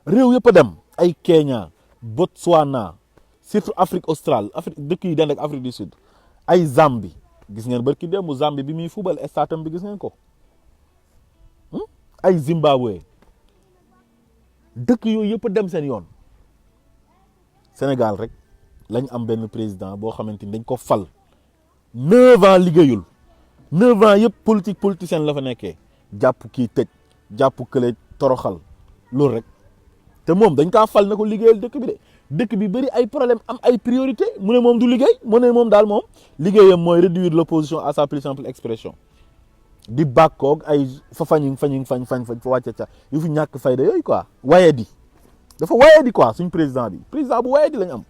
réew yëpp a dem ay Kenya Botswana surtout Afrique australe Afrique dëkk yi dend ak Afrique du Sud ay Zambie gis ngeen barki démb Zambie bi muy fubal statam bi gis ngeen ko ay Zimbabwe dëkk yooyu yëpp a dem seen yoon Sénégal rek lañ am benn président boo xamante ni dañ ko fal 9 ans liggéeyul 9 ans yëpp politicien la fa nekkee jàpp kii tëj jàpp kële toroxal loolu rek te moom dañ kaa fal na ko liggéeyal dëkk bi de dëkk bi bëri ay problème am ay priorité mu ne moom du liggéey mu ne moom daal moom liggéeyam mooy réduire l'opposition à sa plus simple expression di bàkkoog ay fañ fa wàcce ca yu fi ñàkk fayda yooyu quoi waye di dafa waye di quoi suñ président bu waye di lañ am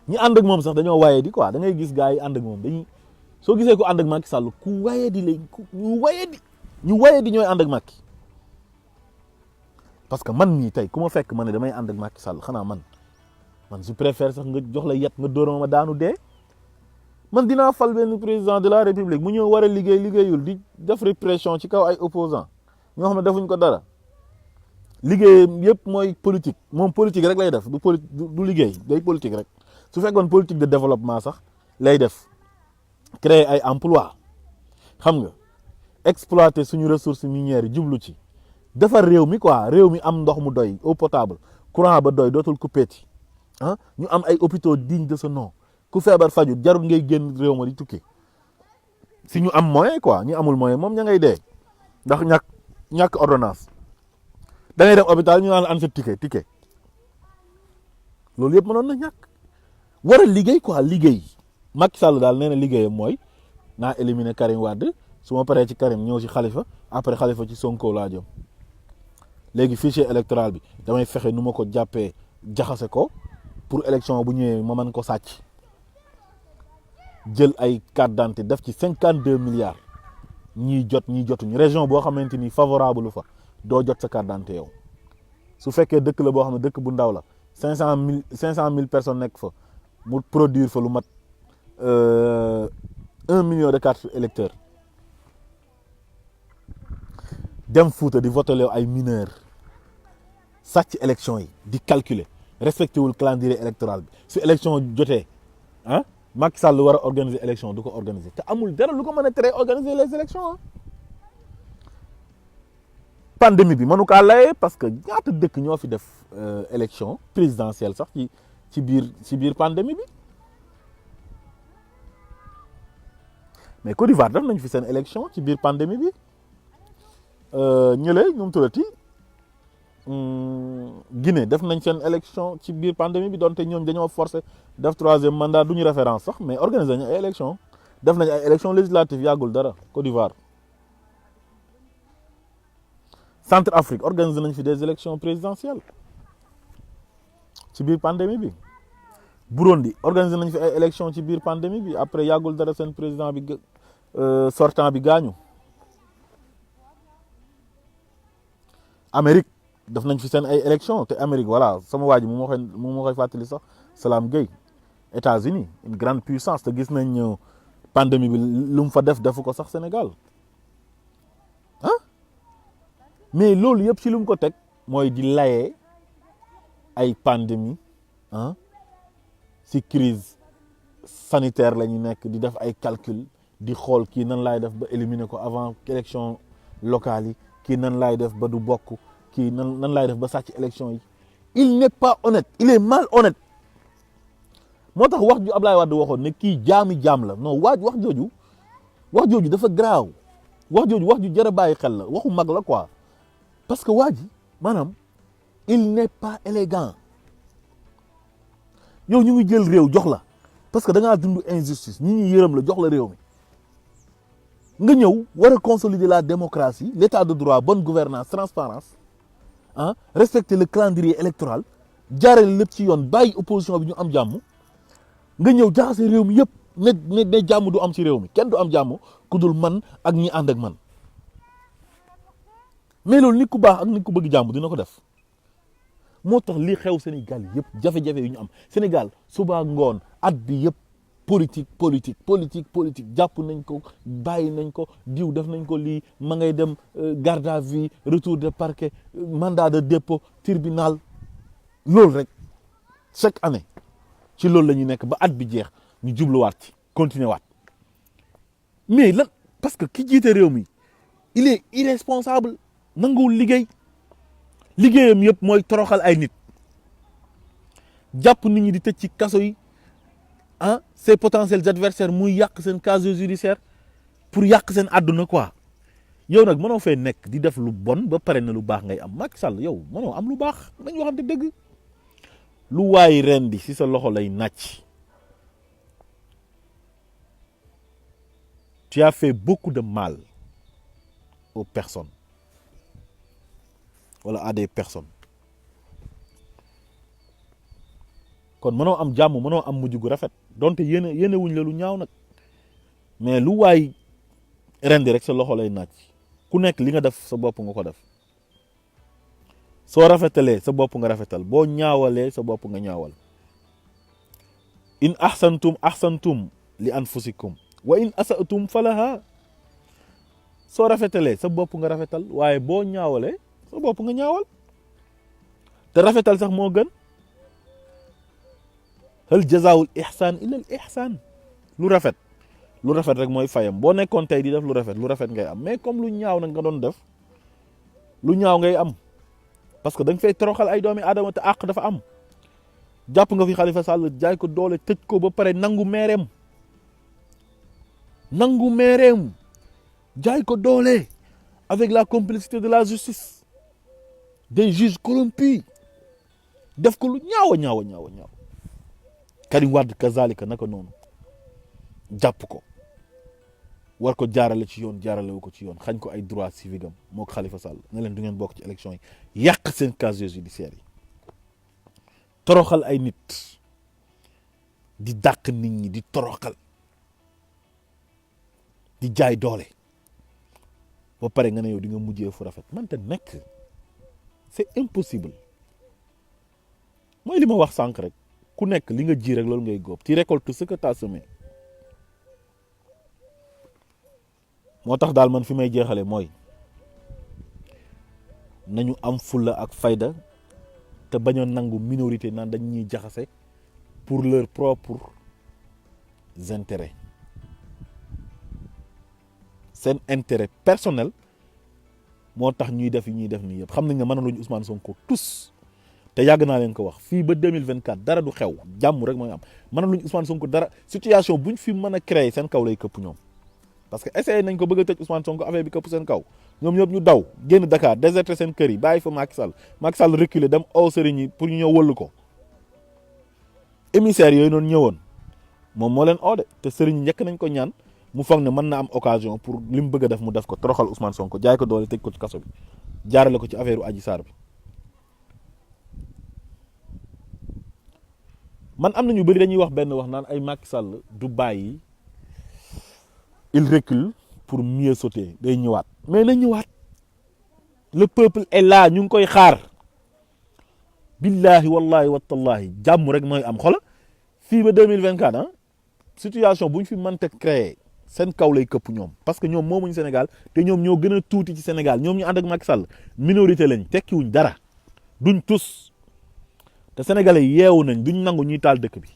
ñi ànd ak moom sax dañoo waye di quoi da ngay gis gars yi ànd ak moom dañuy soo gisee ko ànd ak Macky Sall ku waye di lañ ñu waye di ñooy ànd ak Macky parce que man mii tey ku ma fekk ma ne damay ànd ak Macky Sall xanaa man je préfère sax nga jox la yet nga dóor ma daanu dee. man dinaa fal benn président de la république mu ñëw war a liggéeyul di def répression ci kaw ay opposants ñoo xam ne defuñ ko dara liggéeyam yëpp mooy politique moom politique rek lay def du liggéey day politique rek su fekkoon politique de développement sax lay def créer ay emploi xam nga exploiter suñu ressources minières yi jublu ci defar réew mi quoi réew mi am ndox mu doy eau potable courant ba doy dootul coupéti ah ñu am ay hôpitaux dignes de ce nom ku feebar faju jarul ngay génn réew ma di tukki si ñu am moyen quoi ñu amul moyen moom ña ngay dee ndax ñàkk ordonnance da ngay dem hôpital ñu naan la an sa ticket loolu yëpp mënoon na ñàkk war a liggéey quoi liggéey Macky Sall daal nee na liggéeyam mooy naa éliminer Karim Wade su ma paree ci Karim ñëw ci Khalifa après Khalifa ci Sonko laa jëm léegi fichier électoral bi damay fexe nu ma ko jàppee jaxase ko pour élection bu ñëwee ma mën ko sàcc jël ay carte d'identité def ci 52 milliards ñii jot ñii jotuñu région boo xamante ni favorable fa doo jot sa carte d'identité yow su fekkee dëkk la boo xam ne dëkk bu ndaw la 500 000 personnes nekk fa mu produire fa lu mat 1 million de cartes électeurs dem Fuuta di voter ay mineurs sàcc élection yi di calculer respecté wul calendrier électoral bi su élection jotee ah Macky Sall war a organiser élection du ko organiser te amul dara lu ko mën a tere organiser les élections pandémie bi mënu kaa layee parce que ñaata dëkk ñoo fi def élection présidentielle sax ci biir pandémie bi mais Côte d'Ivoire def nañ fi seen élection ci biir pandémie bi ñële ñoom tuddati Guinée def nañ seen élection ci biir pandémie bi donte ñoom dañoo forcé def 3e mandat duñu référence sax mais organiser nañ ay élection def nañ ay élection législative yàggul dara Côte d'Ivoire Centrafrique organiser nañ fi des élections présidentielles ci biir pandémie bi Burundi organiser nañ fi ay élections ci biir pandémie bi après yàggul dara seen président bi sortant bi gaañu Amérique def nañ fi seen ay élections te Amérique voilà sama waa ji mu ma koy fàttali sax Salam Gueye États-Unis une grande puissance te gis nañ pandémie bi lu mu fa defu ko sax Sénégal ah mais loolu yëpp ci lu mu ko teg mooy di layee ay pandémie ah ci crise sanitaire la ñu nekk di def ay calcul di xool kii nan laay def ba éliminer ko avant élection locale yi kii nan laay def ba du bokk kii nan laay def ba sàcc élection yi il n'est pas honnête il est mal honnête moo tax wax ju Ablaye Wade waxoon ne kii jaam la non wax jooju dafa garaaw wax ju jar a bàyyi xel la waxu mag la quoi parce que waa ji maanaam il n'est pas élégant yow ñu ngi jël réew jox la parce que da ngaa dund injustice ñi yërëm la jox la réew mi nga ñëw war a consolider la démocratie l'état de droit bonne gouvernance transparence ah respecter le calendrier électoral jaarale lépp ci yoon bàyyi opposition bi ñu am jàmm nga ñëw jaxase réew mi yëpp ne jàmm du am ci réew mi kenn du am jàmm ku dul man ak ñi ànd ak man mais loolu nit ku baax ak nit ku bëgg jàmm dina ko def moo tax li xew Sénégal yëpp jafe-jafe yu ñu am Sénégal suba ngoon at bi yëpp politique jàpp nañ ko bàyyi nañ ko diw def nañ ko lii ma ngay dem garde à vue retour de parquet mandat de dépôt tribunal loolu rek chaque année ci loolu la ñuy nekk ba at bi jeex ñu jubluwaat ci continuer waat mais lan parce que ki jiite réew mi il est irresponsable nanguwul liggéeyam yëpp mooy toroxal ay nit jàpp nit ñi di tëj ci kaso yi ah ses potentiels adversaires muy yàq seen casier judiciaire pour yàq seen àdduna quoi yow nag mënoo fee nekk di def lu bon ba pare na lu baax ngay am Macky Sall yow mënoo am lu baax nañ waxante dëgg lu waay ren di ci sa loxo lay nàcc tu as fait beaucoup de mal aux personnes wala à des personnes kon mënoo am jàmm mënoo am mujj gu rafet donte yéene wuñ la lu ñaaw nag mais lu waay rendi rek sa loxo lay naaj ku nekk li nga def sa bopp nga ko def soo rafetalee sa bopp nga rafetal boo ñaawalee sa bopp nga ñaawal in ahsantum li anfusikum wa in asatum falaha soo rafetalee sa bopp nga rafetal waaye boo ñaawalee sa bopp nga ñaawal te rafetal sax moo gën hal jazaawul ihsaan illa al ihsaan lu rafet rek mooy fayam boo nekkoon tey di def lu rafet ngay am mais comme lu ñaaw nag nga doon def lu ñaaw ngay am parce que da nga fay toroxal ay doomi aadama te àq dafa am jàpp nga fi Khalifa Sall jaay ko doole tëj ko ba pare nangu meereem jaay ko doole avec la complicité de la justice des juges corrompus def ko lu ñaaw Karim Wade kazalika naka noonu jàpp ko war ko jaarale ci yoon jaarale ko ci yoon xañ ko ay droit civique am moo ko Khalifa Sall ne leen du ngeen bokk ci élection yi yàq seen casier judiciaire yi toroxal ay nit di dàq nit ñi di toroxal di jaay doole ba pare nga ne yow di nga mujjee fu rafet mante nekk c'est impossible mooy li ma wax sànq rek ku nekk li nga ji rek loolu ngay góob tu récoltes ce que tu as semé moo tax daal man fi may jeexale mooy nañu am fulla ak fayda te bañ a nangu minorité naan dañ ñuy jaxase pour leurs propres intérêts seen intérêt personnel moo tax ñuy def yi ñuy def nii yëpp xam nañ ne mënaluñu Ousmane Sonko tous te yàgg naa leen ko wax fii ba 2024 dara du xew jàmm rek mooy am mënaluñu Ousmane Sonko dara situation buñ fi mën a créer seen kaw lay këpp ñoom parce que essayé nañ ko bëgg a tëj Ousmane Sonko affaire bi këpp seen kaw ñoom ñëpp ñu daw génn Dakar déserté seen kër yi bàyyi fa Macky Sall reculé dem au sëriñ yi pour ñu ñëw wëllu ko émissaires yooyu noonu ñëwoon moom moo leen oode te sëriñ yi njëkk nañ ko ñaan mu foog ne mën na am occasion pour li mu bëgg a def mu def ko toroxal Ousmane Sonko jaay ko doole tëj ko ci kaso bi jaarale ko ci affaire u Adji Sarr bi man am na ñu bëri dañuy wax benn wax naan ay Macky Sall du bàyyi il recule pour mieux sauter day ñëwaat mais na ñëwaat le peuple est là ñu ngi koy xaar billahi wallahi watallahi jàmm rek mooy am xola fii ba 2024 ah situation bu ñu fi mënta créer seen kaw lay këpp ñoom parce que ñoom moomuñ Sénégal te ñoom ñoo gën a tuuti ci Sénégal ñoom ñu ànd ak Macky Sall minorité lañ tekkiwuñ dara duñ tus te sénégalais yeewu nañ duñ nangu ñuy taal dëkk bi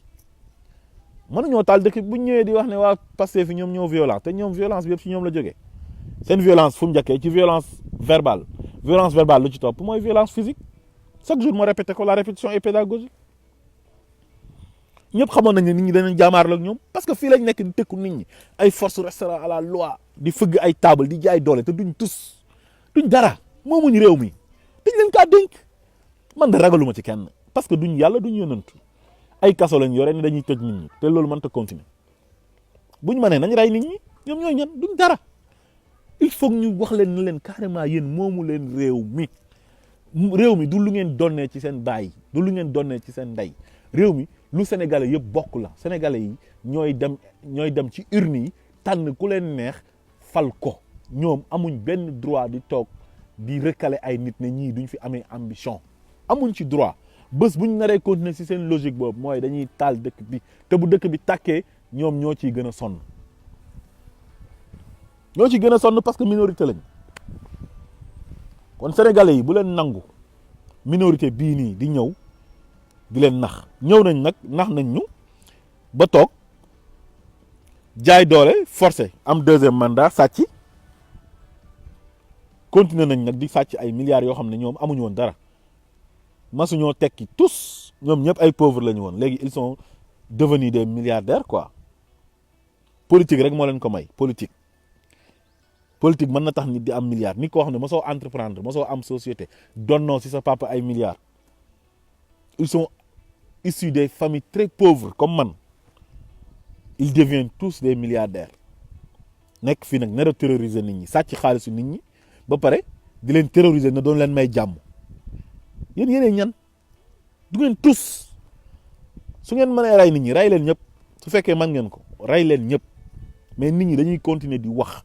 mënuñoo taal dëkk bi buñ ñëwee di wax ne waa Pastef fi ñoom ñoo violence te ñoom violence bi yëpp ci ñoom la jógee seen violence fu mu njëkkee ci violence verbale lu ci topp mooy violence physique chaque jour moo répété ko la répétition est pédagogique ñëpp xamoon nañ ne nit ñi danañ jaamaarloo ak ñoom parce que fii lañ nekk di tëkku nit ñi ay force restera à la loi di fëgg ay table di jaay doole te duñ tus duñ dara moomuñ réew mi dañ leen kaa dénk man de ragaluma ci kenn parce que duñ yàlla duñ yonantu ay kaso lañ yore ne dañuy tëj nit ñi te loolu mënta continuer buñ mënee nañ rey nit ñi ñoom ñooy ñan duñ dara il faut ñu wax leen ne leen carrément yéen moomu leen réew mi du lu ngeen donnee ci seen baay du lu ngeen donnee ci seen ndey réew mi lu sénégalais yëpp bokk la sénégalais yi ñooy dem ci urne yi tànn ku leen neex fal ko ñoom amuñ benn droit di toog di recaler ay nit ne ñii duñ fi amee ambition amuñ ci droit bés buñ naree continuer ci seen logique boobu mooy dañuy taal dëkk bi te bu dëkk bi tàkkee ñoom ñoo ciy gën a sonn parce que minorité lañ kon sénégalais yi bu leen nangu minorité bii nii di ñëw di leen nax ñëw nañ nag nax nañ ñu ba toog jaay doole forcé am deuxième mandat sàcc continuer nañ nag di sàcc ay milliards yoo xam ne ñoom amuñu woon dara masuñoo tekki tous ñoom ñëpp ay pauvres la ñu woon léegi ils sont devenus des milliardaires quoi politique rek moo leen ko may politique mën na tax nit di am milliards nit koo xam ne mosoo entreprendre mosoo am société donnoo ci sa papa ay milliards ils sont issus des familles très pauvres comme man ils deviennent tous des milliardaires nekk fii nag nar a terroriser nit ñi sàcc xaalisu nit ñi ba pare di leen terroriser na doon leen may jàmm yéen yéenee ñan du ngeen tous su ngeen mënee rey nit ñi rey leen ñëpp su fekkee mën ngeen ko rey leen ñëpp mais nit ñi dañuy continuer di wax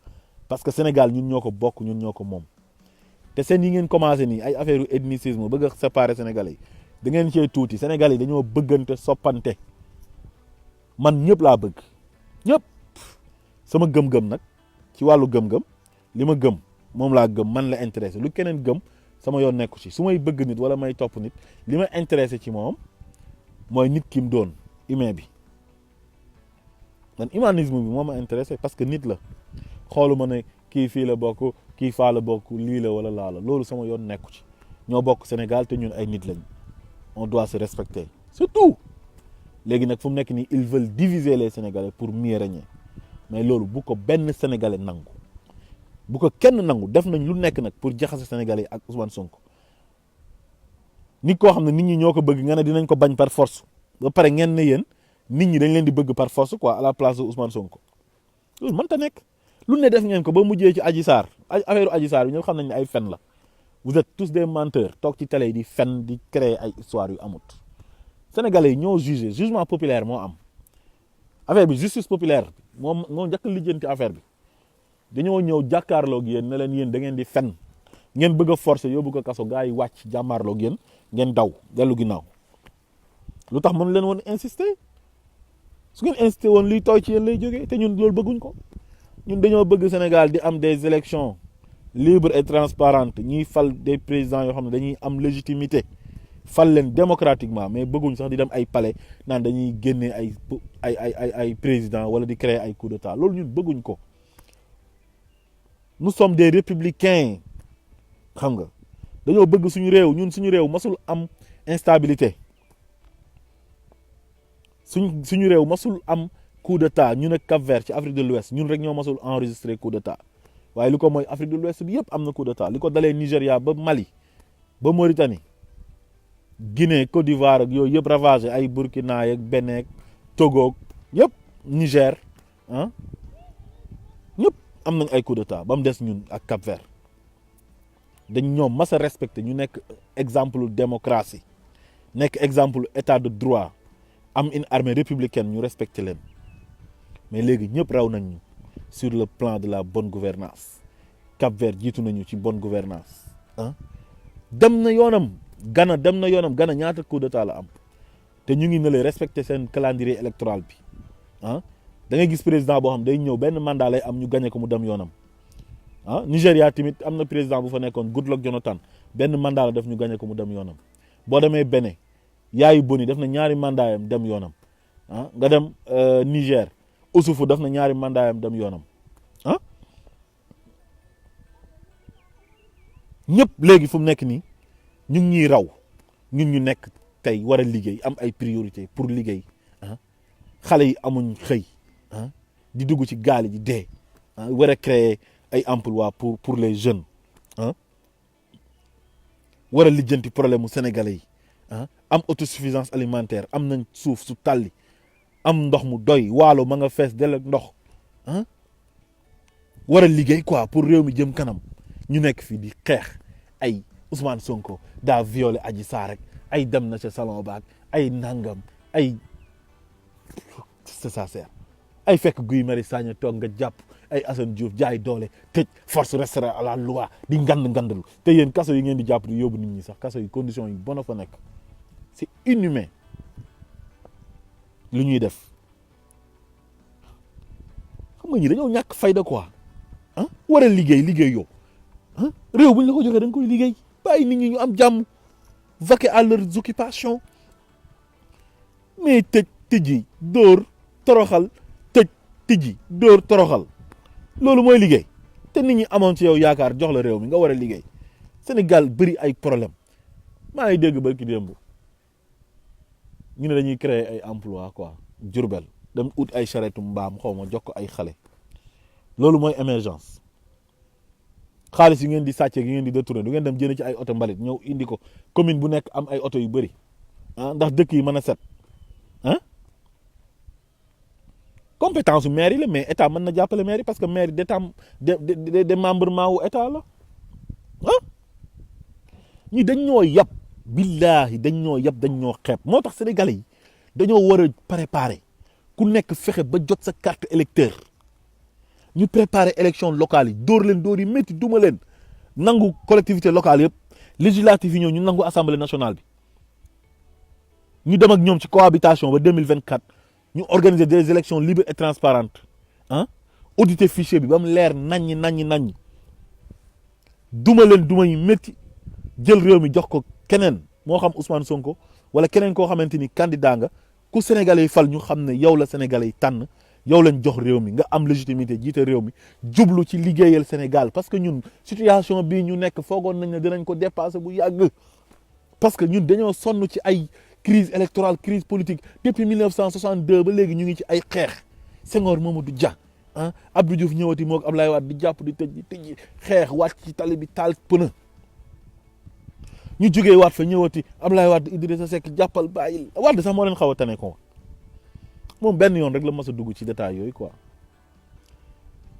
parce que Sénégal ñun ñoo ko bokk ñun ñoo ko moom te seen yi ngeen commencé nii ay affaire ethnicisme bëgg a séparer sénégalais yi da ngeen cee tuuti sénégalais yi dañoo bëggante soppante man ñëpp laa bëgg ñëpp sama gëm-gëm nag ci wàllu gëm-gëm li ma gëm moom laa gëm man la intéressé lu keneen gëm sama yoon nekku ci su may bëgg nit wala may topp nit li ma intéressé ci moom mooy nit ki mu doon humain bi man humanisme bi moo ma intéressé parce que nit la xooluma ne kii fii la bokk kii faa la bokk lii la wala laa la loolu sama yoon nekku ci ñoo bokk Sénégal te ñun ay nit lañ on doit se respecter c'est tout léegi nag fu mu nekk nii ils veulent diviser les Sénégalais pour mieux régner mais loolu bu ko benn Sénégalais nangu bu ko kenn nangu def nañ lu nekk nag pour jaxase Sénégalais ak Ousmane Sonko nit koo xam ne nit ñi ñoo ko bëgg nga ne dinañ ko bañ par force ba pare ngeen ne yéen nit ñi dañ leen di bëgg par force quoi à la place de Ousmane Sonko loolu mënta nekk lu ne def ngeen ko ba mujjee ci Adji Sarr affaire Adji Sarr bi ñëpp xam nañ ne ay fen la vous êtes tous des menteurs toog ci télé yi di fen di créer ay histoire yu amut Sénégalais yi ñoo jugé jugement populaire moo am affaire bi justice populaire moo njëkk lijjanti affaire bi dañoo ñëw jàkkaarloog yéen ne leen yéen da ngeen di fen ngeen bëgg a forcer yóbbu ko kaso gars yi wàcc jàmmaarloog yéen ngeen daw dellu ginnaaw lu tax mënu leen woon insister su ngeen insister woon liy tooy ci yéen lay jógee te ñun loolu bëgguñ ko ñun dañoo bëgg Sénégal di am des élections libres et transparentes ñuy fal des présidents yoo xam ne dañuy am légitimité fal leen démocratiquement mais bëgguñ sax di dem ay palais naan dañuy génne ay présidents wala di créer ay coup d'état loolu ñun bëgguñ ko nous sommes des républicains xam nga dañoo bëgg suñu réew ñun suñu réew masul am instabilité suñu réew masul am coup d'état ñun ak Cap-Vert ci Afrique de l'Ouest ñun rek ñoo masul enregistré coup d'état waaye li ko mooy Afrique de l'Ouest bi yëpp am na coup d'état li ko dalee Nigéria ba Mali ba Mauritanie Guinée Côte d'Ivoire ak yooyu yëpp ravagé ay Burkina ak Bénin Togo yëpp Niger ah ñëpp am nañ ay coup d'état ba mu des ñun ak Cap-Vert dañ ñoom mas a respecté ñu nekk exemple démocratie nekk exemple état de droit am une armée républicaine ñu respecté leen mais léegi ñëpp raw nañ ñu sur le plan de la bonne gouvernance Cap-Vert jiitu nañu ci bonne gouvernance ah dem na yoonam Ghana dem na yoonam Ghana ñaata coup d'état la am te ñu ngi ne lay respecté seen calendrier électoral bi ah da ngay gis président boo xam day ñëw benn mandat lay am ñu gagné ko mu dem yoonam ah Nigéria tamit am na président bu fa nekkoon Goodluck Jonathan benn mandat la def ñu gagné ko mu dem yoonam boo demee Bénin Yaayu Boni def na ñaari mandat yam dem yoonam ah nga dem Niger Oussoufou def na ñaari mandat yam dem yoonam ah ñëpp léegi fu mu nekk nii ñu ngi ñuy raw ñun ñu nekk tey war a liggéey am ay priorité pour liggéey ah xale yi amuñ xëy ah di dugg ci gaal yi di dee ah war a créer ay emploi pour les jeunes ah war a lijjanti problème mu sénégalais yi ah am autosuffisance alimentaire am nañ suuf su tàlli am ndox mu doy waalo ma nga fees del ak ndox ah war a liggéey quoi pour réew mi jëm kanam ñu nekk fii di xeex ay Ousmane Sonko daa violé Adji Sarr rek ay dem na ca salon baak ay nangam ay c'est ça c'est ay fekk Guy Marius Sagna toog nga jàpp ay Assane Diouf jaay doole tëj force restera à la loi di ngandalu te yéen kaso yi ngeen di jàpp di yóbbu nit ñi sax kaso yi conditions yi bon a fa nekk c'est inhumain lu ñuy def xam nga ñi dañoo ñàkk fayda quoi ah war a liggéey yow ah réew bu ñu la ko joxee da nga koy liggéey bàyyi nit ñi ñu am jàmm vaquer à leurs occupations mais tëjji dóor toroxal tëjji dóor toroxal loolu mooy liggéey te nit ñi amoon ci yow yaakaar jox la réew mi nga war a liggéey Sénégal bëri ay problème maa ngi dégg barki démb ñu ne dañuy créer ay emploi quoi Diourbel dem ut ay charrette mbaam xaw ma jox ko ay xale loolu mooy émergence xaalis yi ngeen di sàcce gi ngeen di détourné du ngeen dem jënd ci ay oto mbalit ñëw indi ko commune bu nekk am ay oto yu bëri ah ndax dëkk yi mën a set ah compétence su maire yi la mais état mën na jàppale maire yi parce que maire yi de membrement wu état la ah ñi dañ ñoo yab billaahi dañ ñoo yab dañ ñoo xeeb moo tax sénégalais yi dañoo war a préparer ku nekk fexe ba jot sa carte électeur ñu préparer élection locale yi dóor leen dóor yi métti duma leen nangu collectivité locale yëpp législative yi ñëw ñu nangu assemblée nationale bi ñu dem ak ñoom ci cohabitation ba 2024 ñu organiser des élections libres et transparentes ah auditer fichier bi ba mu leer naññ duma leen duma yi métti jël réew mi jox ko keneen moo xam Ousmane Sonko wala keneen koo xamante ni candidat nga ku sénégalais yi fal ñu xam ne yow la sénégalais yi tànn yow lañ jox réew mi nga am légitimité jiite réew mi jublu ci liggéeyal Sénégal parce que ñun situation bii ñu nekk foogoon nañ ne dinañ ko dépasser bu yàgg parce que ñun dañoo sonn ci ay crise électorale crise politique depuis 1962 ba léegi ñu ngi ci ay xeex Senghor Mamadou Dia ah Abdou Diouf ñëwati moo Abdoulaye Wade di jàpp di tëj xeex wàcc ci tali bi taal pëna ñu jógee waat fa ñëwati Abdoulaye Wade Idrissa Seck jàppal bàyyil Wade sax moo leen xaw a tane ko moom benn yoon rek la mas a dugg ci détail yooyu quoi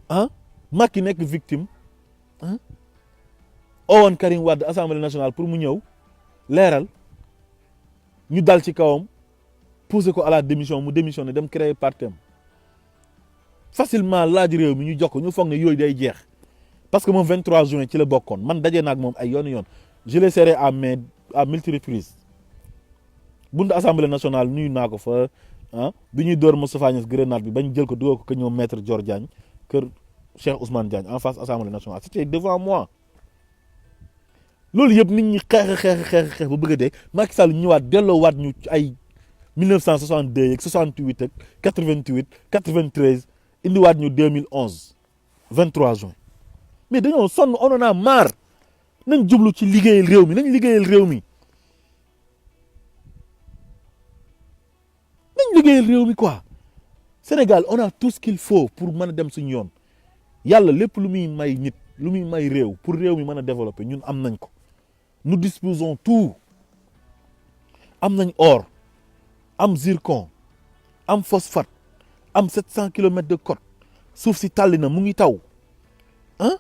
ah Macky nekk victime ah owoon Karim Wade assemblée nationale pour mu ñëw leeral ñu dal ci kawam poussé ko à la démission mu démissionné dem créer parti am facilement laaj réew mi ñu jox ko ñu foog ne yooyu day jeex parce que moom 23 juin ci la bokkoon man daje naag moom ay yoon je l'ai serré à main à multiples reprises buntu assemblée nationale nuyu naa ko fa ah bi ñuy door Moustapha Niasse grenade bi bañ jël ko dugal ko ñëw maître Dior Diagne kër Cheikh Ousmane Diagne en face assemblée nationale c'était devant moi loolu yëpp nit ñi xeex ba bëgg a dee Macky Sall ñëwaat delloowaat ñu ay 1962 ak 68 ak 88 93 indiwaat ñu 2011 23 juin mais dañoo sonn on en a marre nañ jublu ci liggéeyal réew mi nañ liggéeyal réew mi quoi Sénégal on a tout ce qu'il faut pour mën a dem suñu yoon yàlla lépp lu muy may nit lu muy may réew pour réew mi mën a développer ñun am nañ ko nous disposons tout am nañ or am zircon am phosphate am 700 kilomètres de côte suuf si tàlli na mu ngi taw ah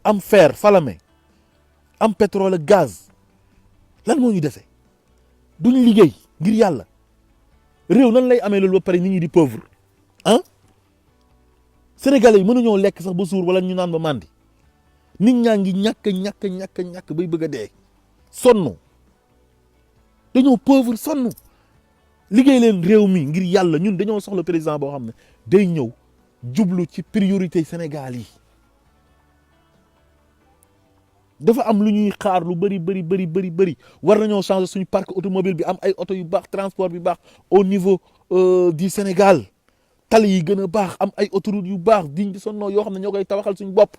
am fer Falémé am pétrole ak gaz lan moo ñu dese duñ liggéey ngir yàlla réew nan lay amee loolu ba pare nit ñi di pauvre ah sénégalais yi mënuñoo lekk sax ba suur wala ñu naan ba màndi nit ñaa ngi ñàkk bay bëgg a dee sonn dañoo pauvre sonn liggéey leen réew mi ngir yàlla ñun dañoo soxla président boo xam ne day ñëw jublu ci priorité Sénégal yi dafa am lu ñuy xaar lu bëri war nañoo changer suñu parc automobile bi am ay oto yu baax transport bi baax au niveau du Sénégal tali yi gën a baax am ay autoroute yu baax diñ di sonnoo yoo xam ne ñoo koy tabaxal suñu bopp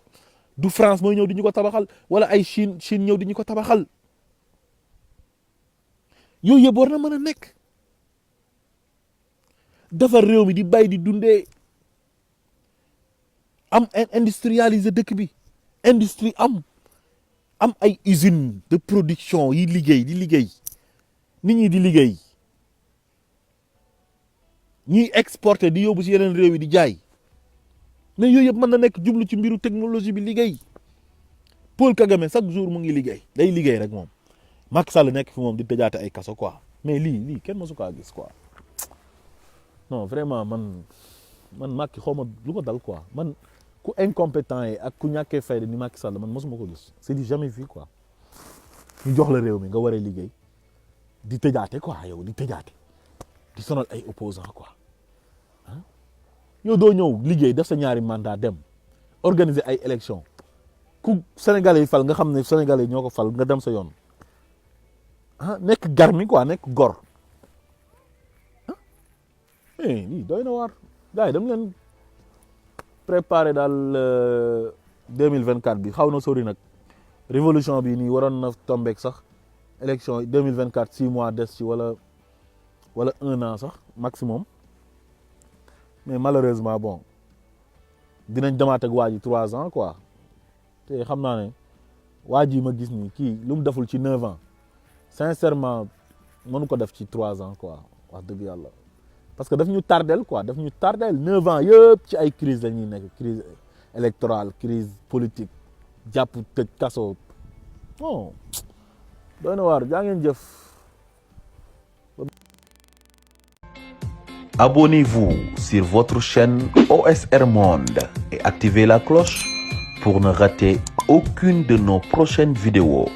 du France mooy ñëw di ñu ko tabaxal wala ay Chine ñëw di ñu ko tabaxal yooyu yëpp war na mën a nekk defar réew mi di bay di dundee am industrialiser dëkk bi industrie am ay usine de production yi liggéey di liggéey nit ñi di liggéey ñuy exporter di yóbbu ci yeneen réew yi di jaay mais yooyu yëpp mën na nekk jublu ci mbiru technologie bi liggéey Paul Kagame chaque jour mu ngi liggéey day liggéey rek moom Macky Sall nekk fi moom di tëjaate ay kaso quoi mais lii kenn mësu kaa gis quoi non vraiment man Macky xaw ma lu ko dal quoi man ku incompétent yi ak ku ñàkkee fayda ni Macky Sall man mosuma ko gis c'est du jamais vu quoi ñu jox la réew mi nga war a liggéey di tëjaate quoi yow di tëjaate di sonal ay opposants quoi ah yow doo ñëw liggéey def sa ñaari mandat dem organiser ay élections ku Sénégalais yi fal nga xam ne Sénégalais yi ñoo ko fal nga dem sa yoon ah nekk garmi quoi nekk gor ah lii doy na waar gars yi dem leen préparé daal 2024 bi xaw na sori nag révolution bi nii waroon na tombeek sax élection 2024 6 mois des ci wala 1 an sax maximum mais malheureusement bon dinañ demaat ak waa ji 3 ans quoi te xam naa ne waa ji ma gis nii kii lu mu deful ci 9 ans sincèrement mënu ko def ci 3 ans quoi wax dëgg yàlla parce que daf ñu tardel quoi daf ñu tardel 9 ans yëpp ci ay crise la ñuy nekk crise électorale crise politique jàpp tëj kaso non doy na waar jaa ngeen jëf. Abonnez-vous sur votre chaîne OSR Monde et activez la cloche pour ne rater aucune de nos prochaines vidéos.